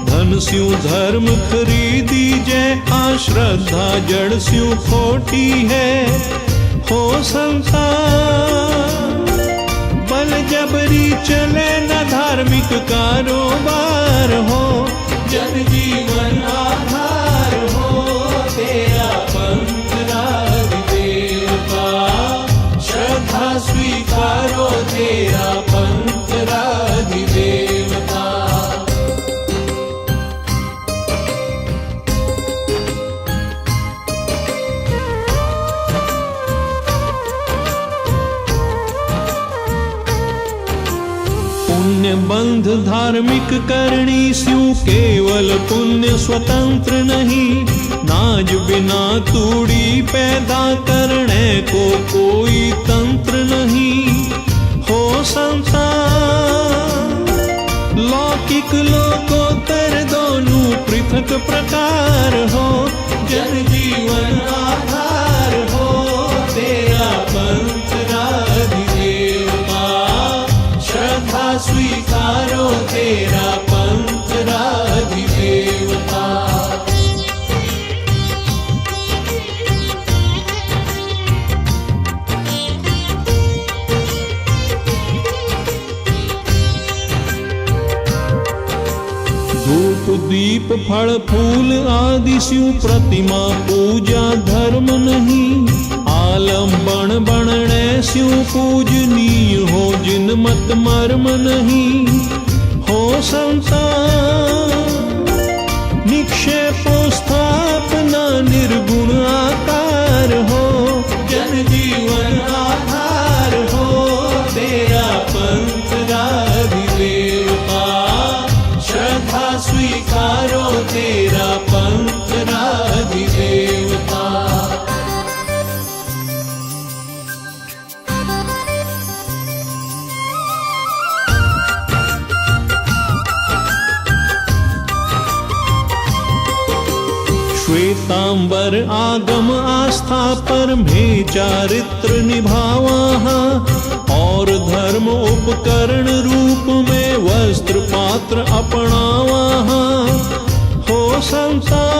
धन स्यू धर्म खरीदी जय, अश्रद्धा जड़ स्यू खोटी है। हो संसार बल जबरी चले न धार्मिक कारोबार हो। जन जीवन आधार हो तेरा पंथ राधि देवता, श्रद्धा स्वीकारो तेरा पंथ राधि देवता। पुण्य बंध धार्मिक करणी स्यू, केवल पुण्य स्वतंत्र नहीं। नाज बिना तूड़ी पैदा करने को कोई तंत्र नहीं। हो संसार लौकिक लोकोत्तर दोनों पृथक प्रकार हो। जन जीवन आधार हो तेरा पंथ राधि देवता, श्रद्धा स्वीकारो तेरा पंथ राधि देवता। धूप दीप फल फूल आदि स्यू, प्रतिमा पूजा धर्म नहीं। आलम्बन बनने स्यू पूजनीय हो, जिन मत मर्म नहीं। हो संसार निक्षेपो स्थापना निर्गुण आकार हो। जन जीवन आधार हो तेरा पंथ राधि देवता, श्रद्धा स्वीकारो तेरा पंथ राधि देवता। श्वेतांबर आगम आस्था पर में चारित्र निभावा, और धर्म उपकरण रूप में वस्त्र पात्र अपनावा। हो संसार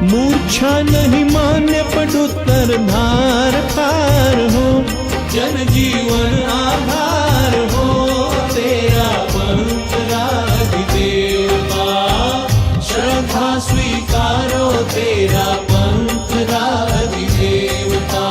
मूर्छा नहीं मान्य पटुत्तर धार पार हो। जन जीवन आधार हो तेरा पंथ राधि देवता, श्रद्धा स्वीकारो तेरा पंथ राधि देवता।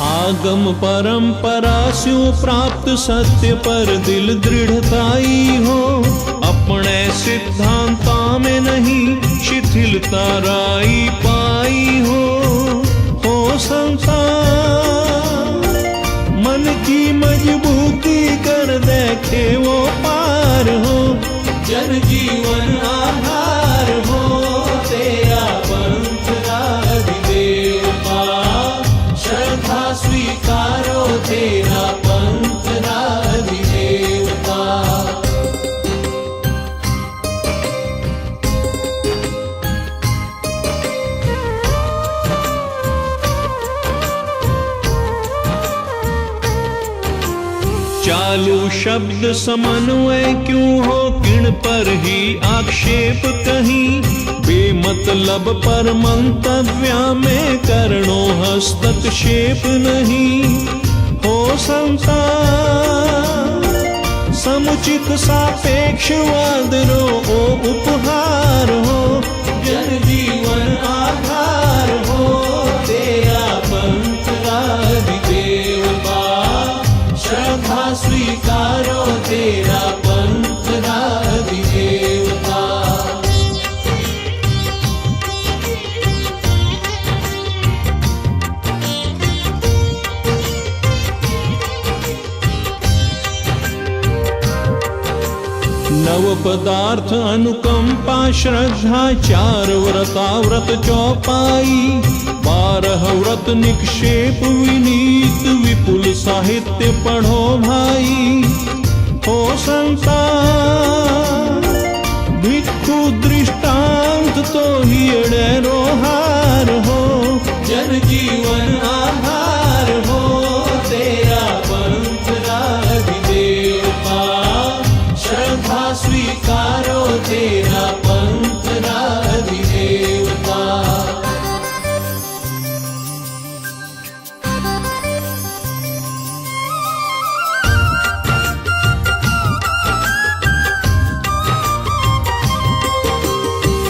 आगम परंपरा स्यू प्राप्त सत्य पर दिल दृढ़ताई हो। अपने सिद्धांता में नहीं शिथिलता राई पाई हो। संसार मन की मजबूती कर देखे वो पार हो। शब्द समन्वय क्यों हो, किण पर ही आक्षेप कहीं। बेमतलब पर मंतव्या में करणो हस्तक्षेप नहीं। हो संता समुचित सापेक्षवाद रो ओ उपहार हो। जन जीवन आधार हो, तेरा पंथ राधिदेवता। श्रद्धा स्वीकारो तेरा पंथ राधिदेवता। नव पदार्थ अनुकंपा श्रद्धा, 4 व्रताव्रत चौपाई। 12 व्रत निक्षेप विनीत, विपुल साहित्य पढ़ो भाई। हो संता भिक्षु दृष्टांत तो ही एड़ेरो हार हो। जन जीवन आधार हो, तेरा पंथ राधिदेवता। श्रद्धा स्वीकारो तेरा पंथ राधिदेवता।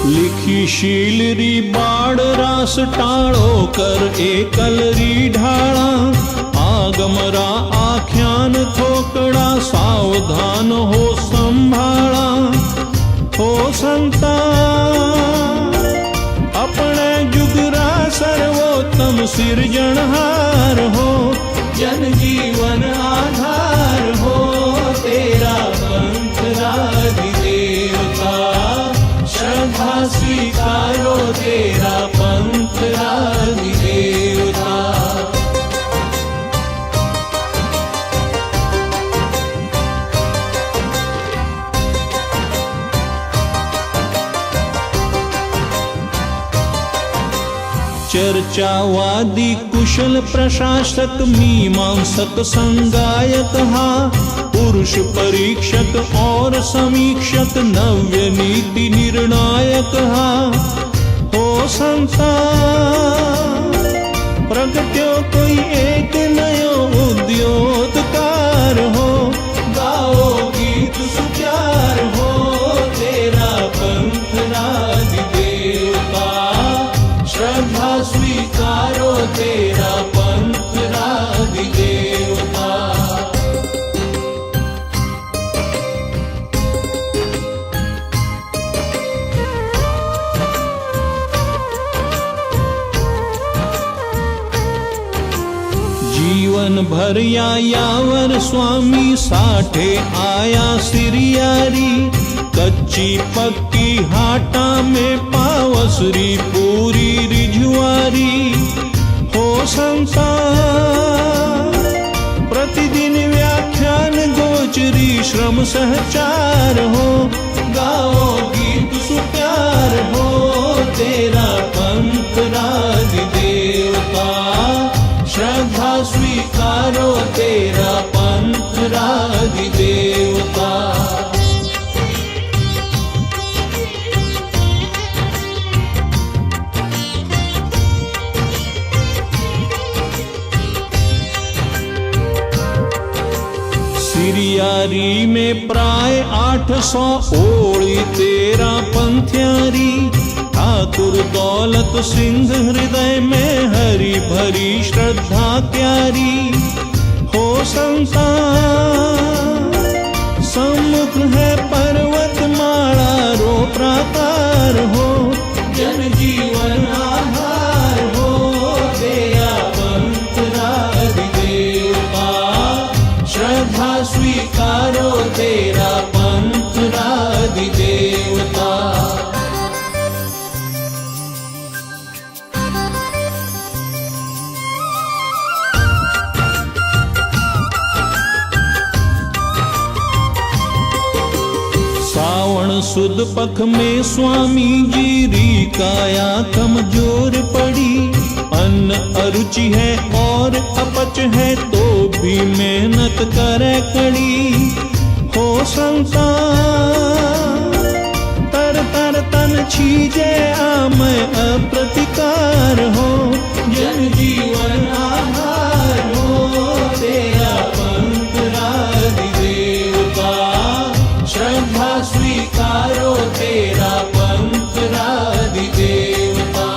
लिखी शीलरी बाड़ रास टाळो कर एकलरी ढाळा। आगमरा आख्यान थोकड़ा सावधान हो संभाळा। हो संता अपने जुगरा सर्वोत्तम सिरजनहार हो। जन जीवन आधार हो, तेरा पंथ राधिदेवता। श्रद्धा स्वीकारो तेरा पंथ राधिदेवता। चर्चावादी कुशल प्रशासक, मीमांसक संगायक हा। पुरुष परीक्षक और समीक्षक, नव्य नीति निर्णायक हा। हो संता प्रगट्यो कोई एक नयो उद्योतकार हो। गाओ गीत सुचार हो, तेरा पंथ राधिदेवता। श्रद्धा स्वीकारो तेरा पंथ राधिदेवता। जीवन भर यावर स्वामी साठे आया सिरियारी। कच्ची पक्की हाटा में पावसरी पूरी रिझवारी। हो संता प्रतिदिन व्याख्यान गोचरी श्रम सहचार हो। गाओ गीत सुप्यार हो, तेरा पंथ राधिदेवता। श्रद्धा स्वीकारो तेरा पंथ राधिदेवता। सिरियारी में प्राय 800 ओळी, 13 पंथ्यारी। ठाकुर दौलत सिंह हृदय में हरि भरी श्रद्धा प्यारी। हो संता सम्मुख है पर्वत माला रो प्राकार हो। जन जीवन आधार हो, तेरा पंथ राधिदेवता। श्रद्धा स्वीकारो तेरा पंथ राधिदेवता। सावन सुद पख में स्वामी जी री काया कमजोर पड़ी। अन्न अरुचि है और अपच है तो भी मेहनत करे कड़ी। हो संसार तर तर तन छीजे आमय अप्रतिकार हो। जन जीवन आधार हो तेरा पंथ राधिदेवता, श्रद्धा स्वीकारो तेरा पंथ राधिदेवता।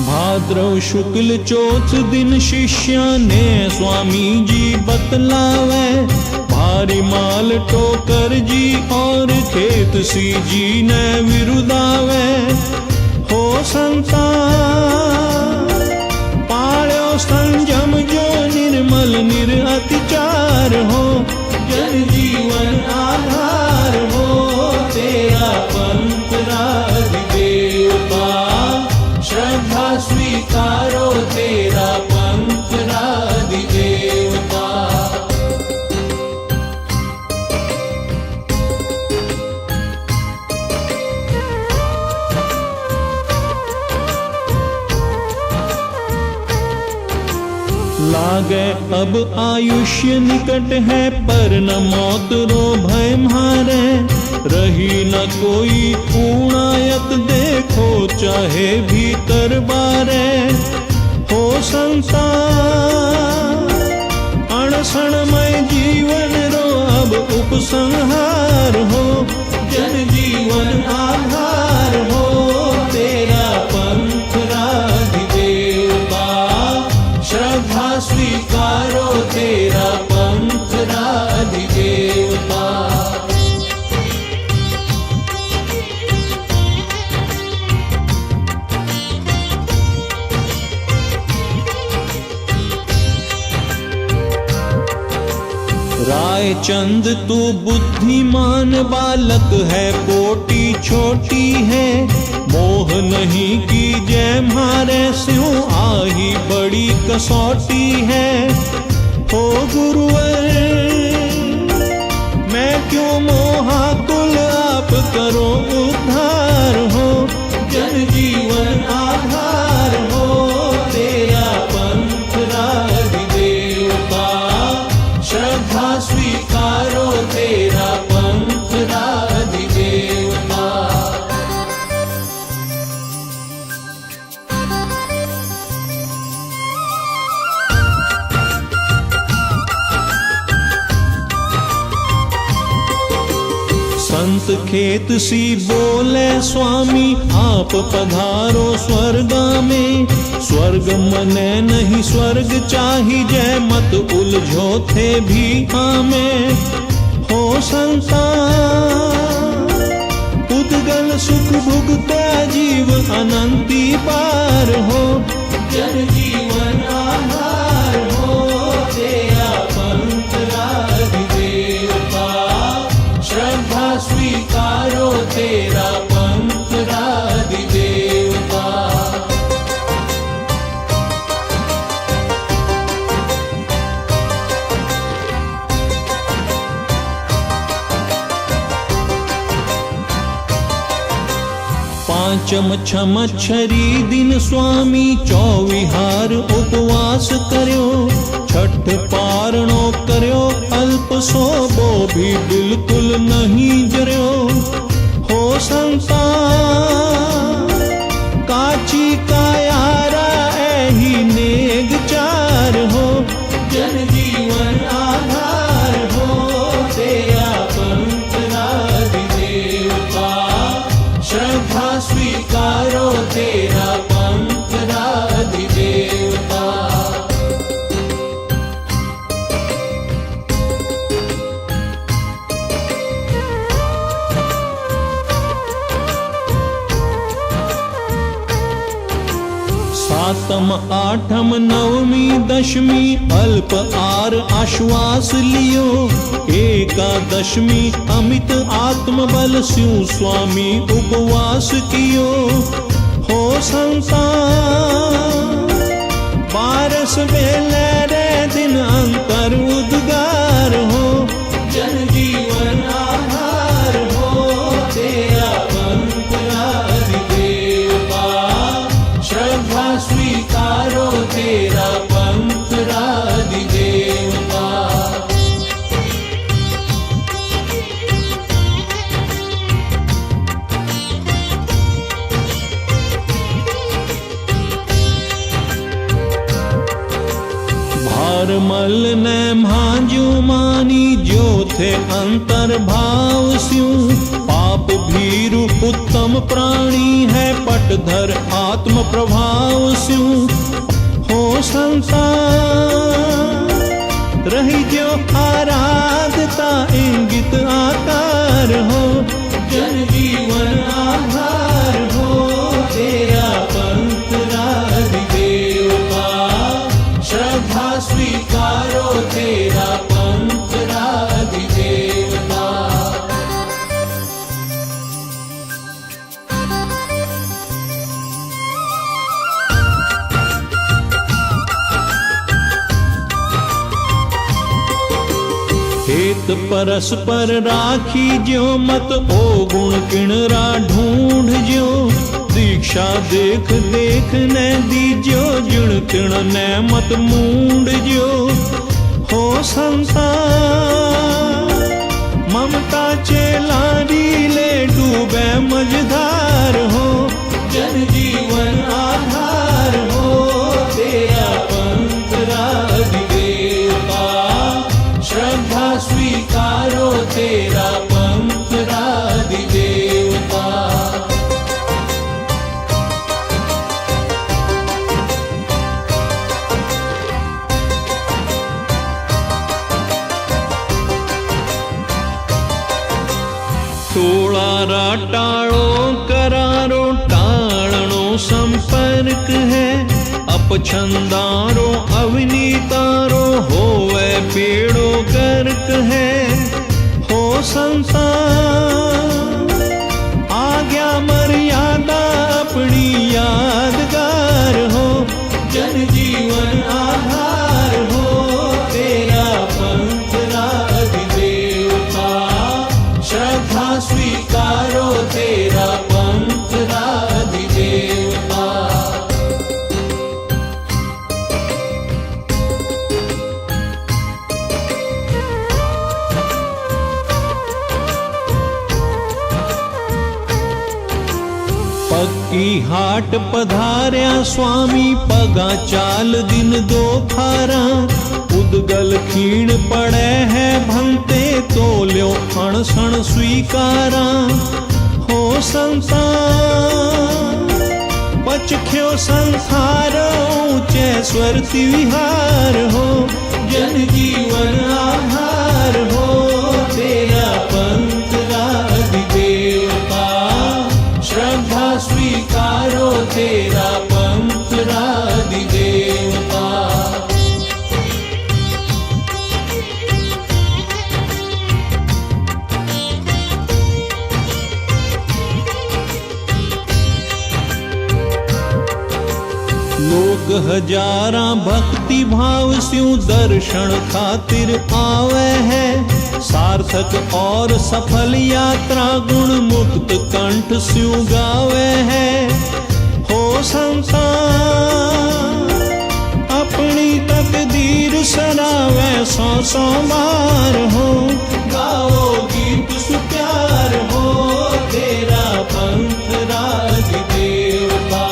भाद्रव शुक्ल चौथ दिन शिष्या ने स्वामी जी बतलावे, भारी माल टोकर जी और खेत सी जी ने विरुदावे। हो संसार पाळ्यो संयम जो निर्मल निरअतिचार हो। जन जीवन आधार हो तेरा पंथ राधिदेवता, श्रद्धा स्वीकारो तेरा पंथ राधिदेवता। लागे अब आयुष्य निकट है पर न मौत रो भय मारे। रही न कोई ऊणायत देखो चाहे भीतर बारे। हो संसार अणसणमय जीवन रो अब उपसंहार हो। जन जीवन आधार हो तेरा पंथ राधिदेवता, श्रद्धा स्वीकारो तेरा पंथ राधिदेवता। रायचंद तू बुद्धिमान बालक है, कोटि छोटी है। मोह नहीं की जय मारे स्यों आही बड़ी कसौटी है। हो गुरुवर मैं क्यों मोहाकुल आप करो उद्धार हो। जन जीवन आधार हो तेरा पंथ राधिदेवता, श्रद्धा स्वीकारो तेरा पंथ राधिदेवता। संत खेत सी बोले स्वामी आप पधारो स्वर्गा में। स्वर्ग मने नहीं स्वर्ग चाही जय मत उलझो थे भी हमें। हो संसार उद्गल सुख भुगता जीव अनंती पार हो। जन जीवन आधार हो तेरा पंथ राधिदेवता, श्रद्धा स्वीकारो तेरा पंथ राधिदेवता। पांचम छमच्छरी दिन स्वामी चौविहार उपवास कर्यो। छठ पारणो कर्यो अल्प सोबो भी बिल्कुल नहीं जर्यो। हो संसार काची कायारा ऐही नेग चार हो। जन जीवन आधार हो तेरा पंथ राधिदेवता, श्रद्धा स्वीकारो तेरा पंथ राधिदेवता। सातम आठम नवमी दशमी अल्प आर आश्वास लियो। एकादशमी अमित आत्मबल स्यों स्वामी उपवास कियो। हो संसार बारस बेले रे बारमल ने भांजू मानी, जो थे अंतर भाव स्यूं। पाप भीरु उत्तम प्राणी है, पटधर आत्म प्रभाव स्यूं। हो संसार रही जो आराधता, इंगित आकार हो। जन जीवन आधार हो, तेरा पंथ राधिदेव का। श्रद्धा स्वीकारो, तेरा पंथ राधिदेव का। हेत परस्पर राखी ज्यो, मत ओ गुण किणरा ढूंढ ज्यो। दीक्षा देख देख न दीज्यो, जिण तिण न मत मूंड ज्यो। हो संसार ममता चेलारी ले, डूबे मझधार हो। जन जीवन आधार हो, तेरा पंथ राधिदेव का। श्रद्धा स्वीकारो, तेरा पंथ राधिदेव का। टोळारा टाळो करारो, टाळणो संपर्क है। अपछंदारो अविनीतारो, होवे पेड़ो गर्क है। हो संसार आज्ञा मर्यादा अपनी यादगार हो। जन जीवन आधार हो, तेरा पंथ राधिदेव का। श्रद्धा स्वीकारो, तेरा पंथ राधिदेव का। पक्की हाट पधार्या स्वामी, पगा चाल दिन दो खारा। उदगल खीण पड़े है भंते, तोल्यो अणसण स्वीकारा। हो संसार पचख्यो संसार, ऊंचे स्वर्ति विहार हो। जन जीवन आधार हो, तेरा पंथ राधिदेव का। श्रद्धा स्वीकारो, तेरा पंथ राधिदेव का। लोग हजारा भक्ति भाव स्यूं, दर्शन खातिर आवे है। सार्थक और सफल यात्रा, गुण मुक्त कंठ स्यूं गावे है। हो संसार अपनी तकदीर सरावे, सौ सौ बार हो। गाओ गीत सुप्यार हो, तेरा पंथ राधिदेव का।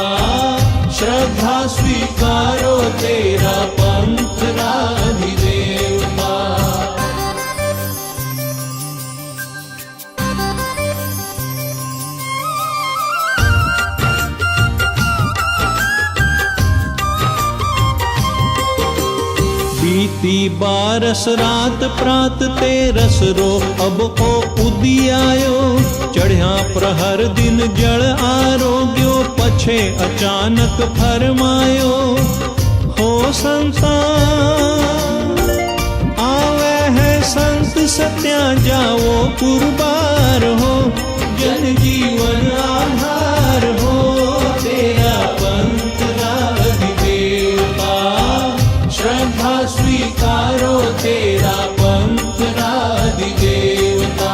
श्रद्धा स्वीकारो, तेरा पंथ राधिदेव का। बीती बारस रात प्रात, तेरस रो अब ओ उदियायो। चढ़िया प्रहर दिन जल आरोग्यो, पछे अचानक फरमायो। हो संसार आवे है संत सत्या, जाओ कुर्बार हो। जन जीवन आधार हो, तेरा पंथ राधिदेव का। श्रद्धा स्वीकारो, तेरा पंथ राधिदेव का।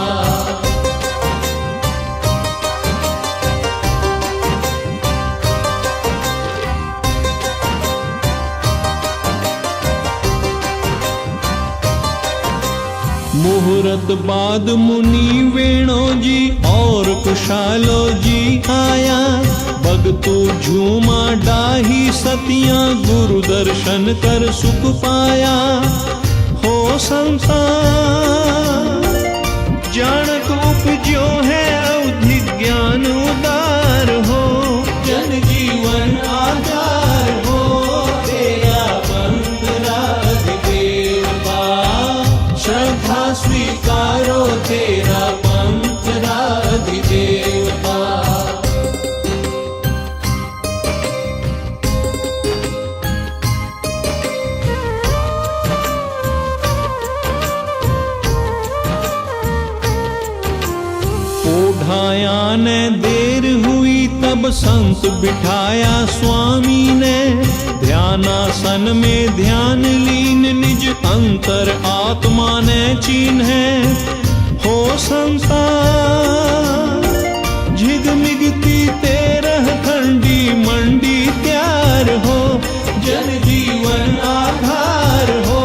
मुहूर्त बाद मुनि वेणो जी और कुशालो जी आया। भगत तू झूमा डाही सतियां, गुरु दर्शन कर सुख पाया। हो संसार जानक उपजो है अवधि ज्ञान उदार हो, जन जीवन आधार हो तेरा पंथ राधिदेवता। श्रद्धा स्वीकारो तेरा पंथ राधिदेवता। ओढ़ाया ने देर हुई तब संत बिठाया स्वामी ने, ध्यानासन में ध्यान लीन निज अंतर आत्मा ने चिन्हे। हो संसार झिगमिगती तेरह खंडी मंडी त्यार हो, जन जीवन आधार हो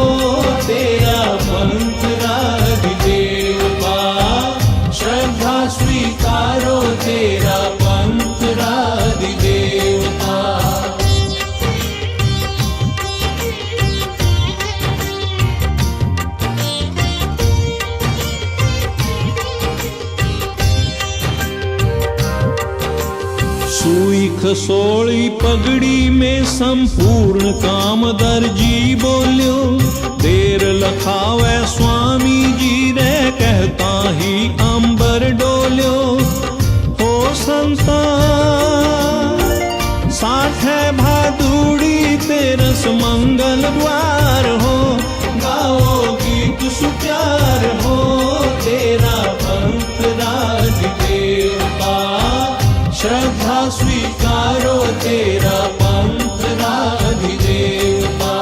तेरा पंथ राधिदेवता। श्रद्धा स्वीकारो तेरा पंथ राधिदेवता। सुई खसोली पगड़ी में संपूर्ण काम दर्जी बोल्यो, देर लखावे स्वामी जी रे कहता ही अंबर डोल्यो। हो संसार साठे भादुड़ी तेरस मंगल द्वार हो, गाओ गीत सुप्यार हो तेरा पंथ राधिदेवता। श्रद्धा स्वीकारो तेरा पंथ राधिदेवता।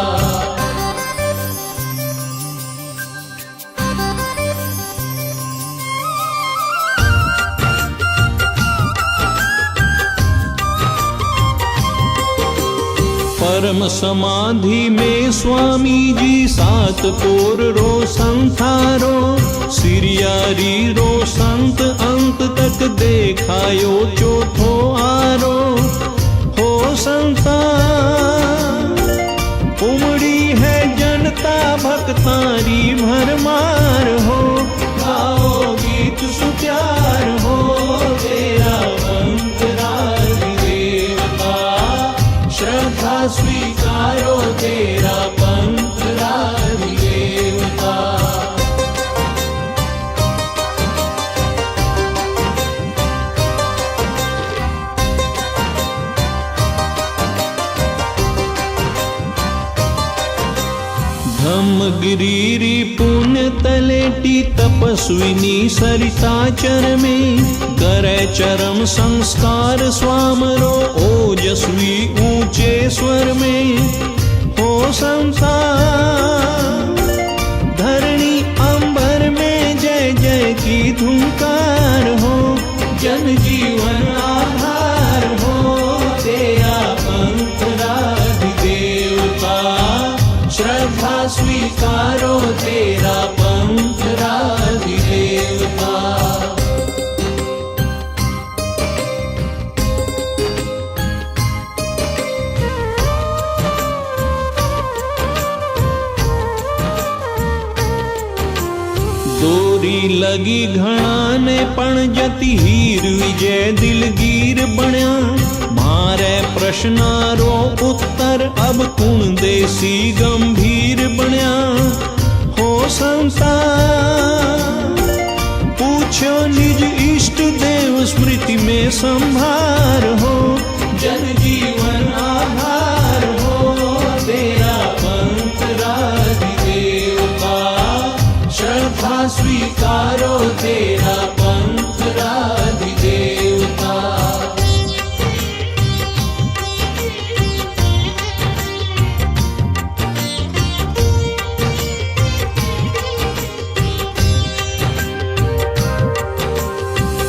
परम समाधि में स्वामी जी सात पोर रो संथारो, सिरियारी रो संत अंत तक देखायो चौथो आरो। हो संसार उमड़ी है जनता भक्तारी भरमार हो, गाओ गीत सुप्यार हो तेरा पंथ राधिदेवता। श्रद्धा स्वीकारो तेरा पंथ राधिदेवता। धम्मगिरी पुण्य तलेटी तपस्विनी सरिताचर में, करे चरम संस्कार स्वामरो ओजस्वी ऊंचे स्वर में। हो संसार धरणी अंबर में जय जय की धुंकार हो, जन जीवन आधार हो तेरा पंथ राधिदेवता। श्रद्धा स्वीकारो तेरा पंथ राधिदेवता। दोरी लगी घणा ने पण जती हीर विजय दिलगीर बण्या। मारे प्रश्नारो उत्तर अब कुण देसी गंभीर बण्या। हो संसार पूछो निज इष्ट देव स्मृति में संभार हो, जन जीवन आधार हो तेरा पंथ राधिदेवता। श्रद्धा स्वीकारो तेरा पंथ राधिदेवता।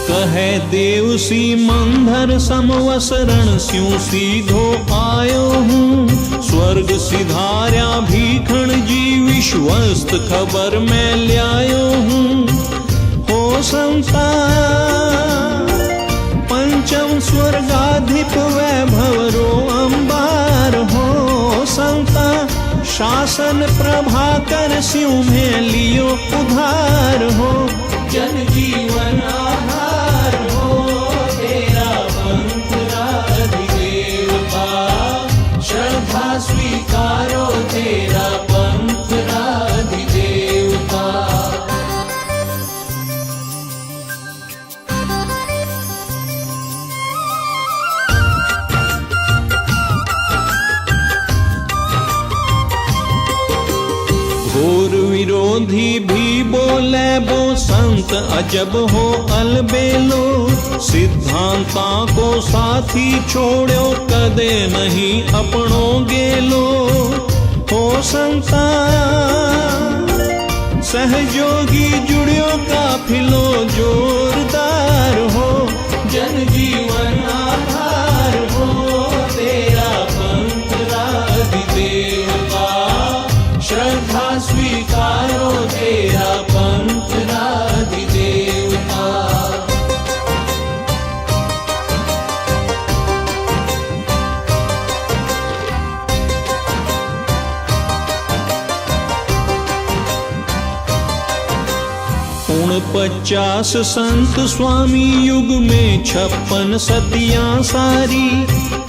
कहे देव सी मंधर समवसरण स्यों सीधो आयो हूँ। स्वर्ग सिधार्या भीखण जी विश्वस्त खबर मैं ल्यायो हूँ। हो संसार पंचम स्वर्गाधिप वैभव शासन प्रभाकर स्यों में लियो उधार हो। जन जीवन आधार हो तेरा पंथ राधिदेव का, श्रद्धा स्वीकारो तेरा पंथ राधिदेव का। घोर विरोधी भी बोले बो संत अजब हो अलबेलो, सिद्धांता को साथी छोड़ो कदे नहीं अपनो गेलो। हो संता सहयोगी जुड़ियो काफिलो जोरदार हो। जन जीवन आधार हो तेरा पंथ राधिदेव का, श्रद्धा स्वीकारो तेरा पंथ राधिदेव का। उन 50 संत स्वामी युग में 56 सतियां सारी,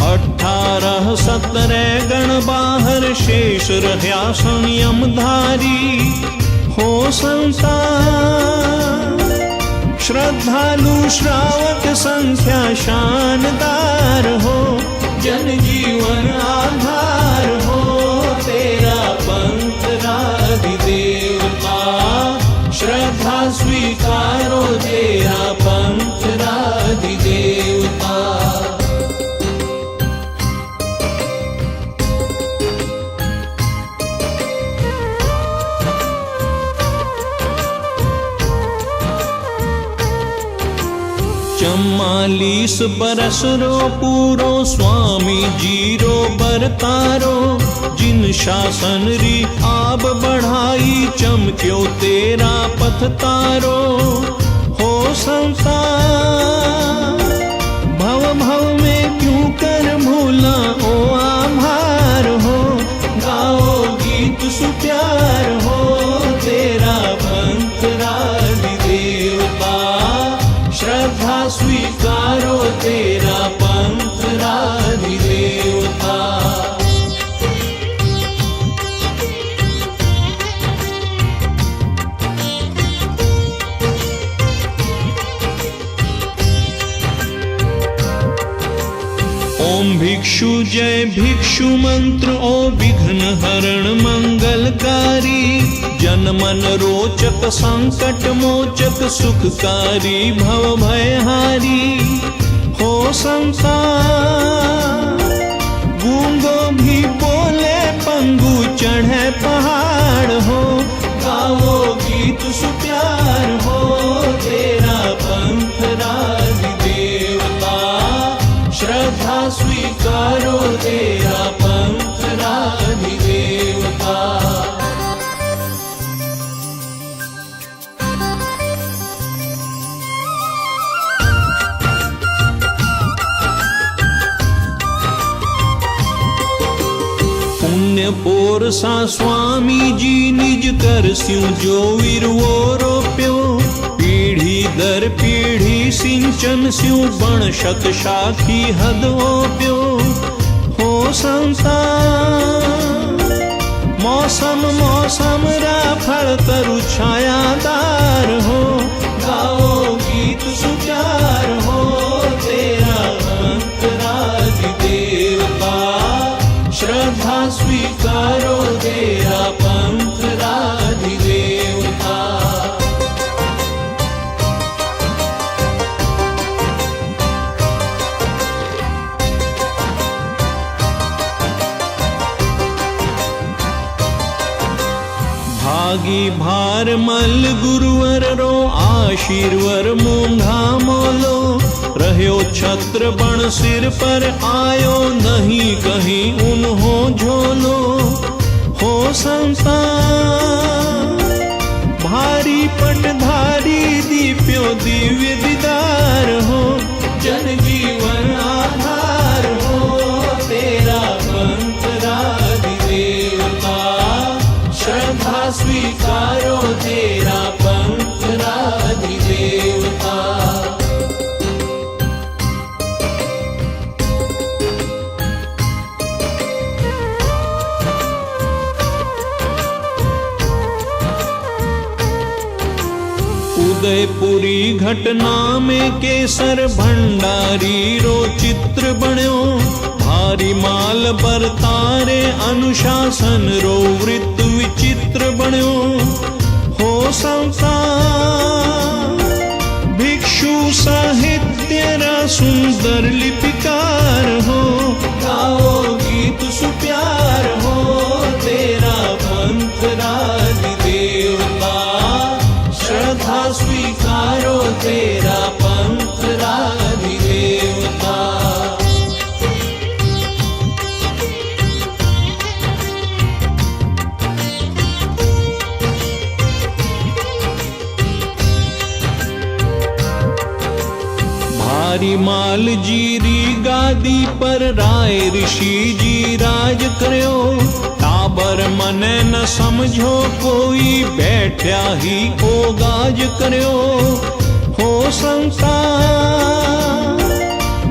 18 17 गण बाहर शेष रह्या संयमधारी। हो संता श्रद्धालु श्रावक संख्या शानदार हो। जन जीवन आधार हो तेरा पंथ राधिदेव का, श्रद्धा स्वीकारो तेरा पंथ राधिदेव का। चम्मालीस बरस रो पूरो स्वामी जीरो बरतारो, जिन शासन री आब बढ़ाई चमक्यो तेरा पथ तारो। हो संता भव भव में क्यों कर भूला ओ आभार हो। गाओ गीत सुप्यार हो तेरा पंथ राधिदेव का, श्रद्धा स्वीकारो तेरा पंथ राधिदेव का। ओम भिक्षु जय भिक्षु मंत्र ओ विघ्न हरण मंगलकारी, जन मन रोचक संकट मोचक सुखकारी भव भयहारी। हो संता गूंगो भी बोले पंगु चढ़े पहाड़ हो। गाओ गीत सुप्यार हो तेरा पंथ राधिदेव का, श्रद्धा स्वीकारो तेरा पंथ राधिदेव का। पुण्य पोर सा स्वामी जी निज कर स्यूं जो वीरवो रोप्यो, पीढ़ी दर पीढ़ी सिंचन स्यूं बण शत शाखी हद ओप्यो। हो संता मौसम मौसम रा फल तरु छायादार हो। गाओ गीत सुचार हो तेरा पंथ राधिदेव का, श्रद्धा स्वीकारो तेरा पंथ राधिदेव का। भागी भार मल गुरुवर रो आशीर्वर मूंघा मोलो, रह्यो छत्र बण सिर पर आयो नहीं कहीं उन्हों झोलो। हो संता भारी पटधारी दीप्यो दिव्य दीदार हो। जन जीवन आधार हो तेरा पंथ राधिदेव का, उदयपुरी घटना में केसर भंडारी रो चित्र बण्यो। भारी माल बरतारे अनुशासन रो वृत्त विचित्र बण्यो। हो संता भिक्षु साहित्य रा सुंदर लिपिकार हो। गाओ गीत सुप्यार हो तेरा पंथ राज देवता। श्रद्धा स्वीकारो तेरा पंथ राज देवता। भारी माल जीरी गादी पर राय ऋषि जी राज करयो। टाबर मने न समझो कोई बैठा ही को गाज करयो। हो संता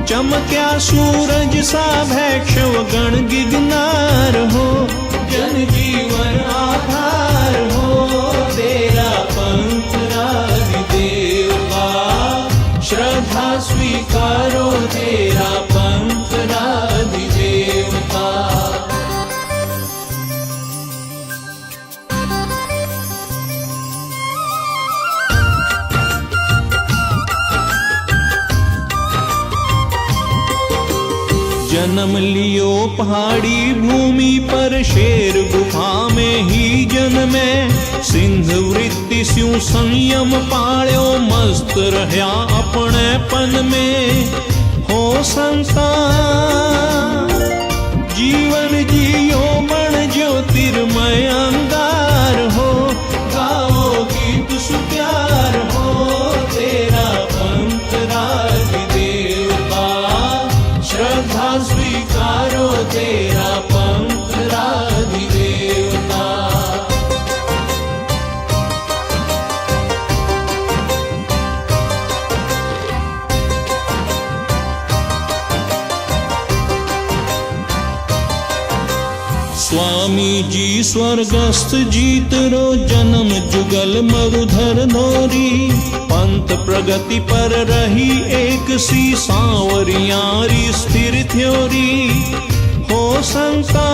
चमक्या सूरज सा भैक्षव गण गिगनार हो। जन जीवन आधार हो तेरा पंथ राज देवता। श्रद्धा स्वीकारो तेरा पंथ राज देवता। जन्म लियो पहाड़ी भूमि पर शेर गुफा में ही जन्मे। सिंह वृत्ति स्यों संयम पाळ्यो मस्त रह्या अपने पन में। हो संता जीवन जियो मन ज्योतिर्मय अंगार हो। गाओ गीत सुप्यार हो तेरा पंथ राज देवता। श्रद्धा स्वीकारो तेरा पंथ राज देवता। स्वामी जी स्वर्गस्थ जीत रो जन्म जुगल मरुधर धोरी। पंथ प्रगति पर रही एक सी सांवरियारी स्थिर थ्योरी। हो संता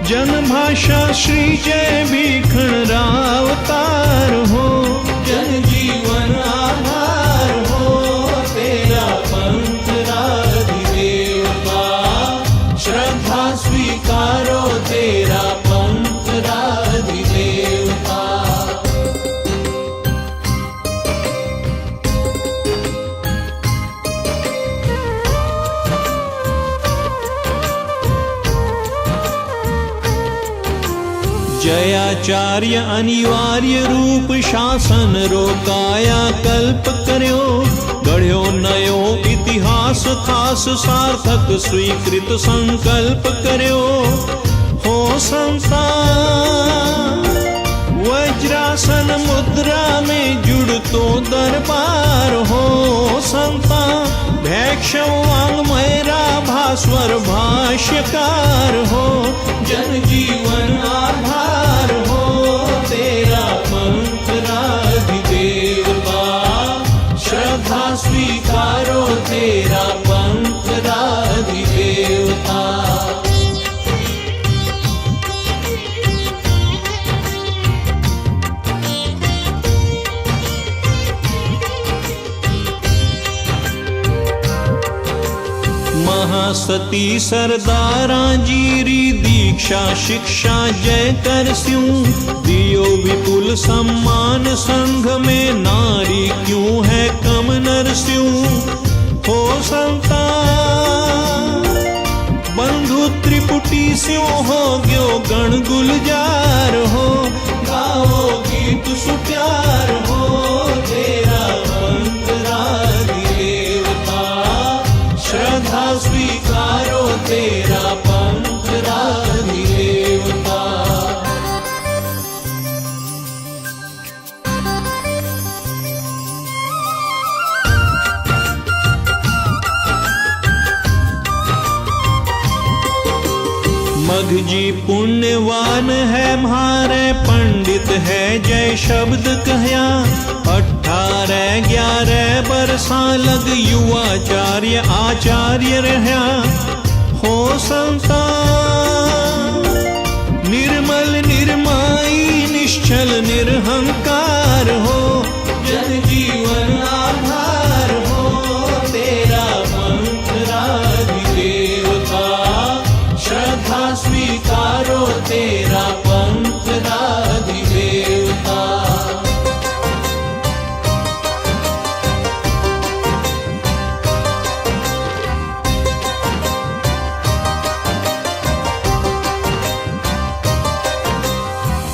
जन भाषा श्री जय भीखण रावतार हो। जन जीवन आधार हो तेरा पंथ राज देवता। श्रद्धा स्वीकारो तेरा पंथ राज देवता। जयाचार्य अनिवार्य रूप शासन रो काया कल्प कर्यो। गढ़्यो नयो इतिहास खास सार्थक स्वीकृत संकल्प कर्यो। हो संता वज्रासन मुद्रा में जुड़तो दरबार हो। संता भैक्षव वाङ्मयरा भास्वर भाष्यकार हो। जन जीवन आधार हो तेरा पंथ राज देवता। श्रद्धा स्वीकारो तेरा पंथ राज देवता। महासती सरदारा जीरी दीक्षा शिक्षा जय करस्यूं। दियो विपुल सम्मान संघ में नारी क्यों है कम नरस्यूं। हो संता बंधु त्रिपुटी स्यों हो गयो गण गुलजार हो। गाओ गीत सुप्यार हो तेरा पंथ राज देवता। श्रद्धा स्वीकारो तेरा पंथ राज देवता। मघ जी पुण्यवान है म्हारे, पंडित है जय शब्द कहया। 18-11 बरसा लग युवाचार्य आचार्य रहा। हो संसार निर्मल निर्माई, निश्चल निरहंकार हो। जन जीवन आधार हो, तेरा मंत्राधिदेवता। श्रद्धा स्वीकारो तेरा पंथराधिदेवता।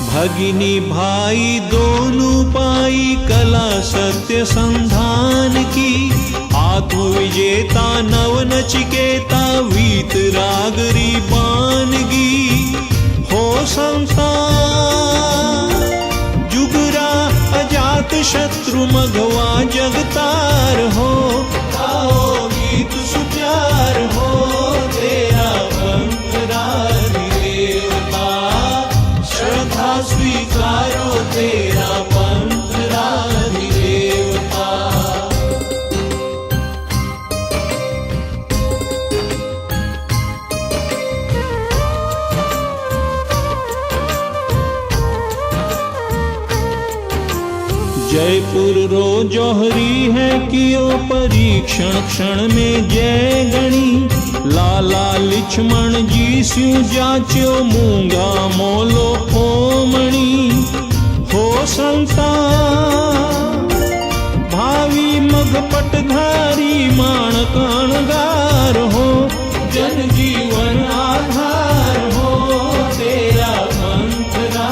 भगिनी भाई दोनों पाई कला सत्य संधान की। आत्मविजेता नव नचिकेता, वीतरागरी बानगी। हो संसार जुगरा अजात शत्रु, मघवा जगतार हो। गाओ गीत सुचार हो, तेरा पंथराधिदेवता। श्रद्धा स्वीकारो तेरा पंथराधिदेवता। जयपुर रो जौहरी है कियो परीक्षण, क्षण में जय गणी। लाला लिछमण जी स्यू जाच्यो, मूंगा मोलो ओमणी। हो संसार भावी मघपटधारी, माणकाणगार हो। जन जीवन आधार हो, तेरा मंथराधिदेवता।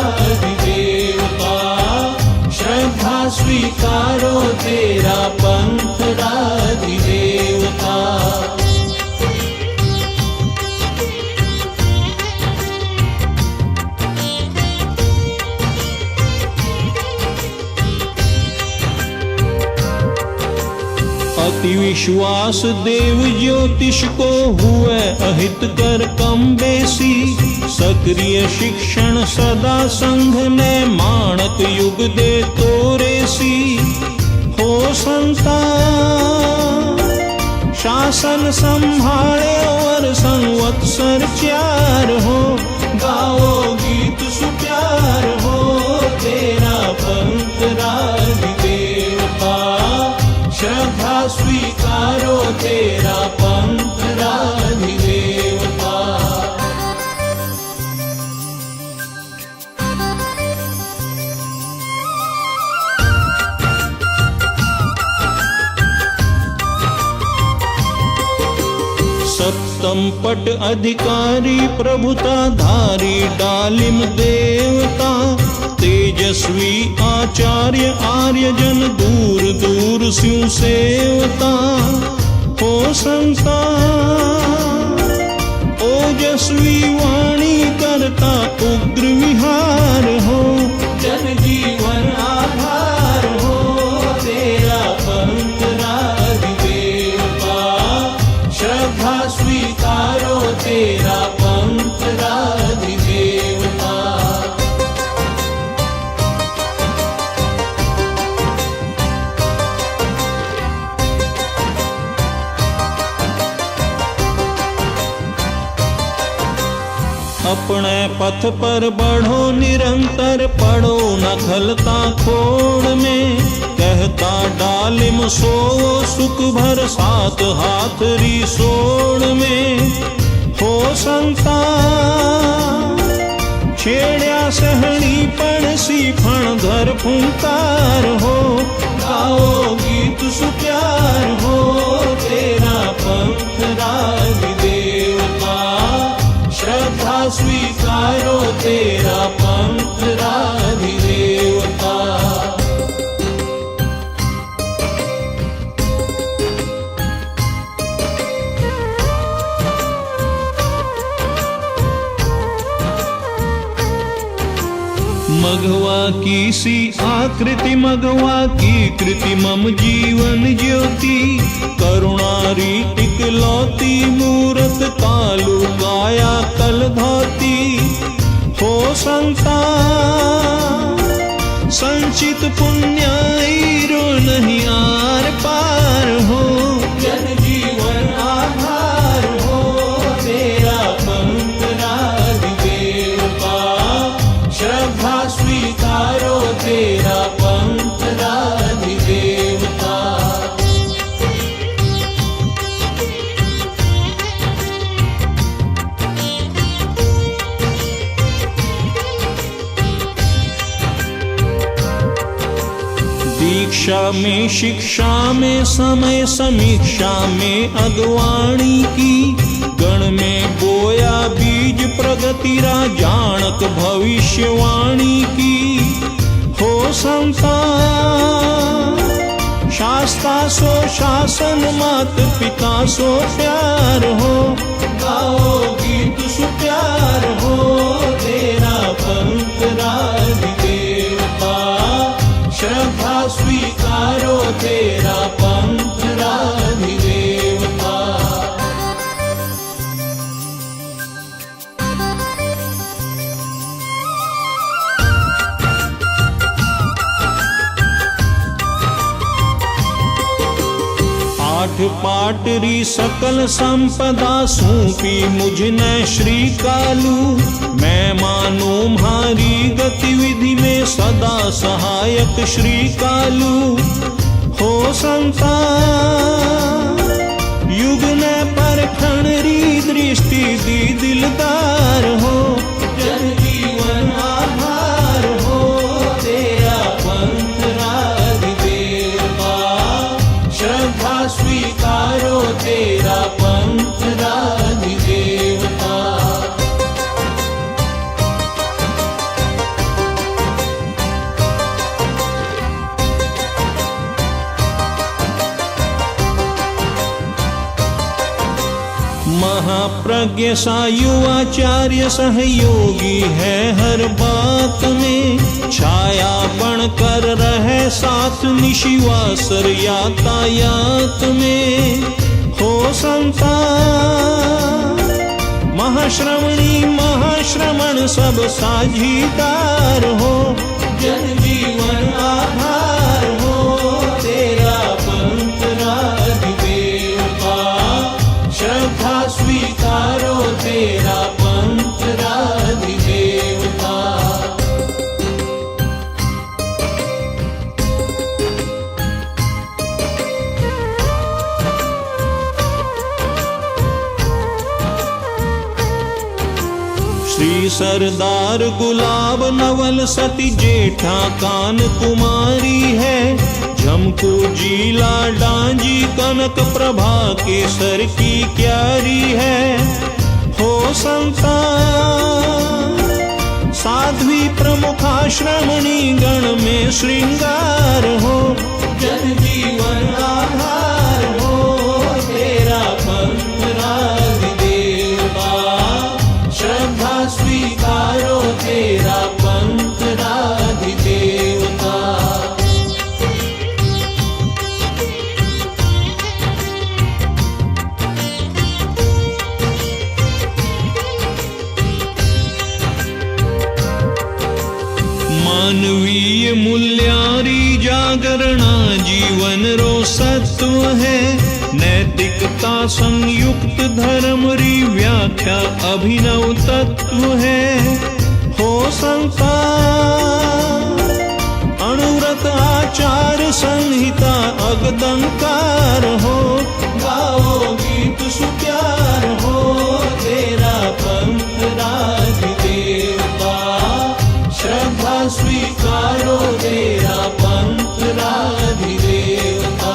श्रद्धा स्वीकारो तेरा पंथराधिदेवता। अति विश्वास देव ज्योतिष को, हुए अहित कर कम बेसी। सक्रिय शिक्षण सदा संघ ने, माणक युग दे तोरेसी। हो संसार शासन संभाले और संवत्सर 4 हो। गाओ गीत सुप्यार हो, तेरा पंथराधिदेवता। श्रद्धा स्वीकारो तेरा पंथराधिदेवता। सप्तम पट अधिकारी, प्रभुता धारी डालिम देवता। तेजस्वी आचार्य आर्य जन, दूर दूर स्यु सेवता। हो संसार ओजस्वी वाणी करता, उग्र विहार हो। जन जीवन आधार हो, तेरा पंथराधिदेवता। श्रद्धा स्वीकारो तेरा पंथराधिदेवता। अपने पथ पर बढ़ो निरंतर, पड़ो न खलता खोड़ में। कहता डालिम सो सुख भर, 7 हाथ रिसोड़ में। हो संसार छेड़या सहणी पड़सी, फण धर फुंकार हो। गाओ गीत सुप्यार हो, तेरा पंथराधिदेवता। श्रद्धा स्वीकारो तेरा पंथराधिदेवता। मघवा की सी आकृति, मघवा की कृति मम जीवन ज्योति। करुणारी इकलौती मूरत, कालु काया कल धोती हो संता संचित पुण्याईरो नहीं आर पार हो जन जीवन आधार हो तेरा पंथ राधिदेव का श्रद्धा स्वीकारो तेरा पंथ राधिदेव का। दीक्षा में शिक्षा में समय समीक्षा में अगवाणी की गण में बोया बीज प्रगति जानक भविष्यवाणी की हो संता शास्ता सो शासन मात पिता सो प्यार हो गाओ गीत सुप्यार हो तेरा पंथ राधिदेव का श्रद्धा स्वीकारो तेरा पंथ राधिदेव का। आठ पाटरी सकल संपदा सौंपी मुझने श्री कालू मैं मानो म्हारी गतिविधि में सदा सहायक श्री कालू हो संता युग ने परखण री दृष्टि दी दिलदार हो जन जीवन आधार हो तेरा पंथ राधिदेव का श्रद्धा स्वीकारो तेरा पंथ राधिदेव का। महाप्रज्ञ सा युवाचार्य सहयोगी है हर बात में छाया बनकर रहे साथ निशिवासर यातायात में हो संता महाश्रवणी महाश्रमण सब साझीदार हो जन जीवन आधार हो तेरा पंथ राधिदेव का श्रद्धा स्वीकारो तेरा पंथ राधिदेव का। श्री सरदार गुलाब नवल सती जेठा कान कुमारी है झमकू जीला डांजी कनक प्रभा केसर की क्यारी है हो संता साध्वी प्रमुखाश्रमणी गण में श्रृंगार हो जन जीवन आधार हो तेरा पंथ राधिदेव का श्रद्धा स्वीकारो तेरा पंथ राधिदेव का। मानवीय मूल्यारी जागरणा जीवन रो सत्व है नैतिकता संयुक्त धर्म री व्याख्या अभिनव तत्व है हो संता अनुरत आचार संहिता अगदंकार हो गाओ गीत सुप्यार हो तेरा पंथ राधिदेव का श्रद्धा स्वीकारो तेरा पंथ राधिदेव का।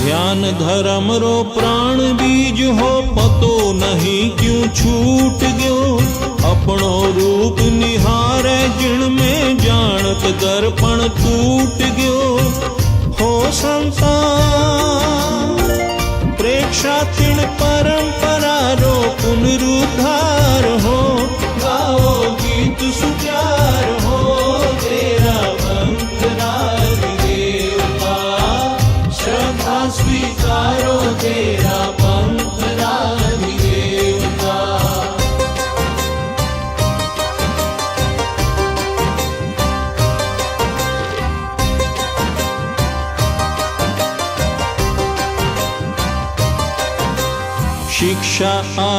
ध्यान धर्म रो प्राण बीज हो पतो नहीं क्यों छूट गयो अपनो रूप निहारे जिण में जानत दर्पण टूट गयो हो संता प्रेक्षा तिण परंपरा रो पुनरुद्धार हो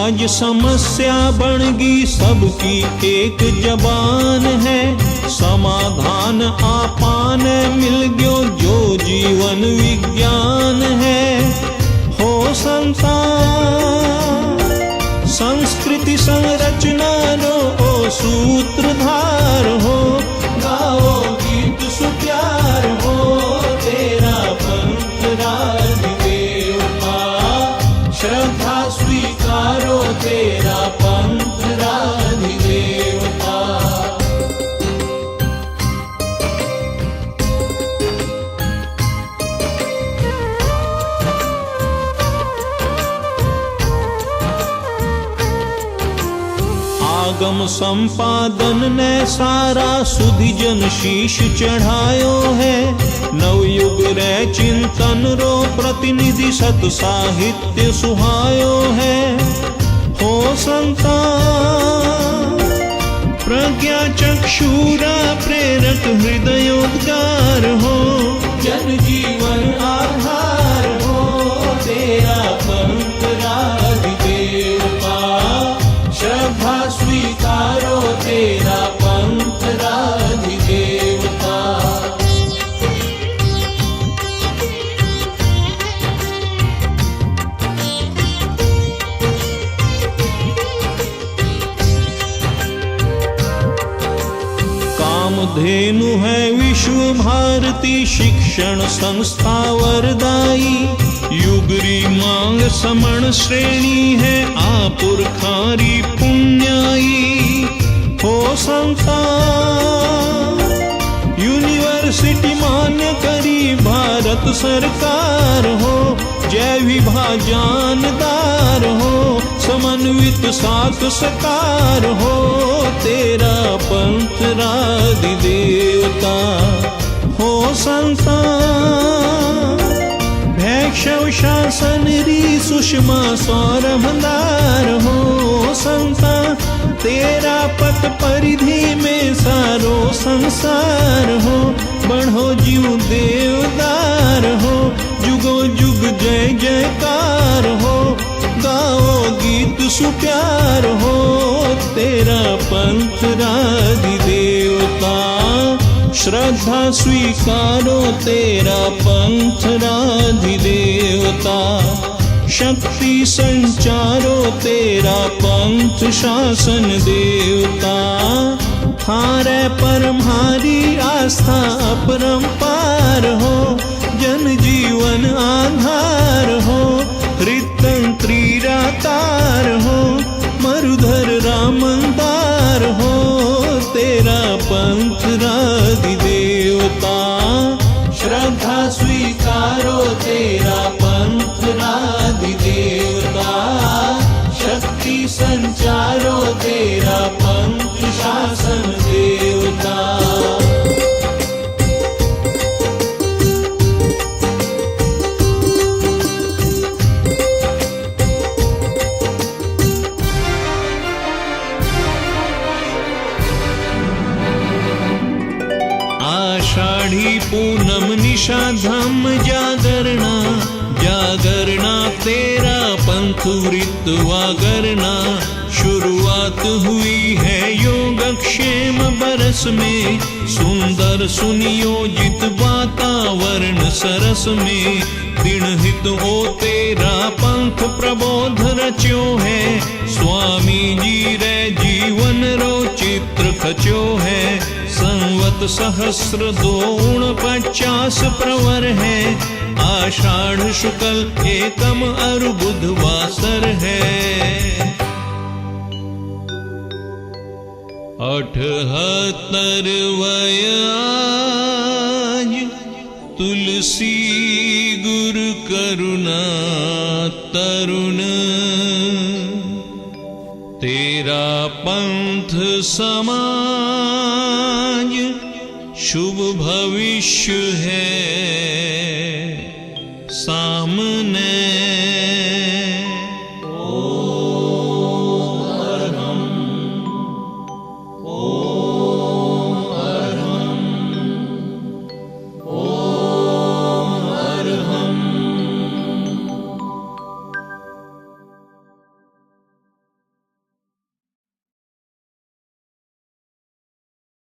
आज समस्या बन गई सबकी एक जबान है, समाधान आपान मिल गयो जो जीवन विज्ञान है। हो संतान संस्कृति संरचना रो ओ सूत्रधार हो, गाओ गीत सुप्यार हो तेरा पंथ राजदेवता, श्रद्धा स्वीकारो तेरा पंथ राजदेवता। आगम संपादन ने सारा सुधि जन शीश चढ़ायो है, नवयुग रे चिंतन रो प्रतिनिधि सत साहित्य सुहायो है। हो संतान प्रज्ञा चक्षुरा प्रेरक हृदयोद्गार हो, जन जीवन आधार हो तेरा पंथ राजदेवता, श्रद्धा स्वीकारो तेरा पंथ राजदेवता। कामधेनु है विश्व भारती शिक्षण संस्था वरदाई, युगरी मांग समण श्रेणी है आपुरखारी पुण्याई। हो संतान यूनिवर्सिटी मान्य करी भारत सरकार हो, जय विभाजनदार हो समन्वित सात सकार हो तेरा पंथ राजदेवता। हो संतान भैक्षव शासन री सुषमा सौरभदार हो, संतान तेरा पथ परिधि में सारो संसार हो, बढ़ो जीव देवदार हो जुगो जुग जय जयकार हो, गाओ गीत सुप्यार हो तेरा पंथ राजदेवता, श्रद्धा स्वीकारो तेरा पंथ राजदेवता, शक्ति संचारो तेरा पंथ शासन देवता, थारे परम्हारी आस्था अपरंपार हो, जन जीवन आधार हो, हृतंत्री रातार हो, मरुधर रामंदार हो तेरा पंथ राजदेवता, श्रद्धा स्वीकारो तेरा पंथ राजदेवता, शक्ति संचारो तेरा पंथ शासन देवता। आषाढ़ी पूनम निशा धम्म जागरणा, जागरणा तेरा पंथ वृत्त वागरना, शुरुआत हुई है योगक्षेम बरस में, सुंदर सुनियोजित वातावरण सरस में, दिन हित हो तेरा पंथ प्रबोध रच्यो है, स्वामी जी रे जीवन रो चित्र खच्यो है, संवत सहस्र 249 प्रवर है, आषाढ़ शुक्ल एकम अरु बुधवासर है। 78 वय आज तुलसी गुरु करुणा तरुण, तेरा पंथ समाज शुभ भविष्य है सामने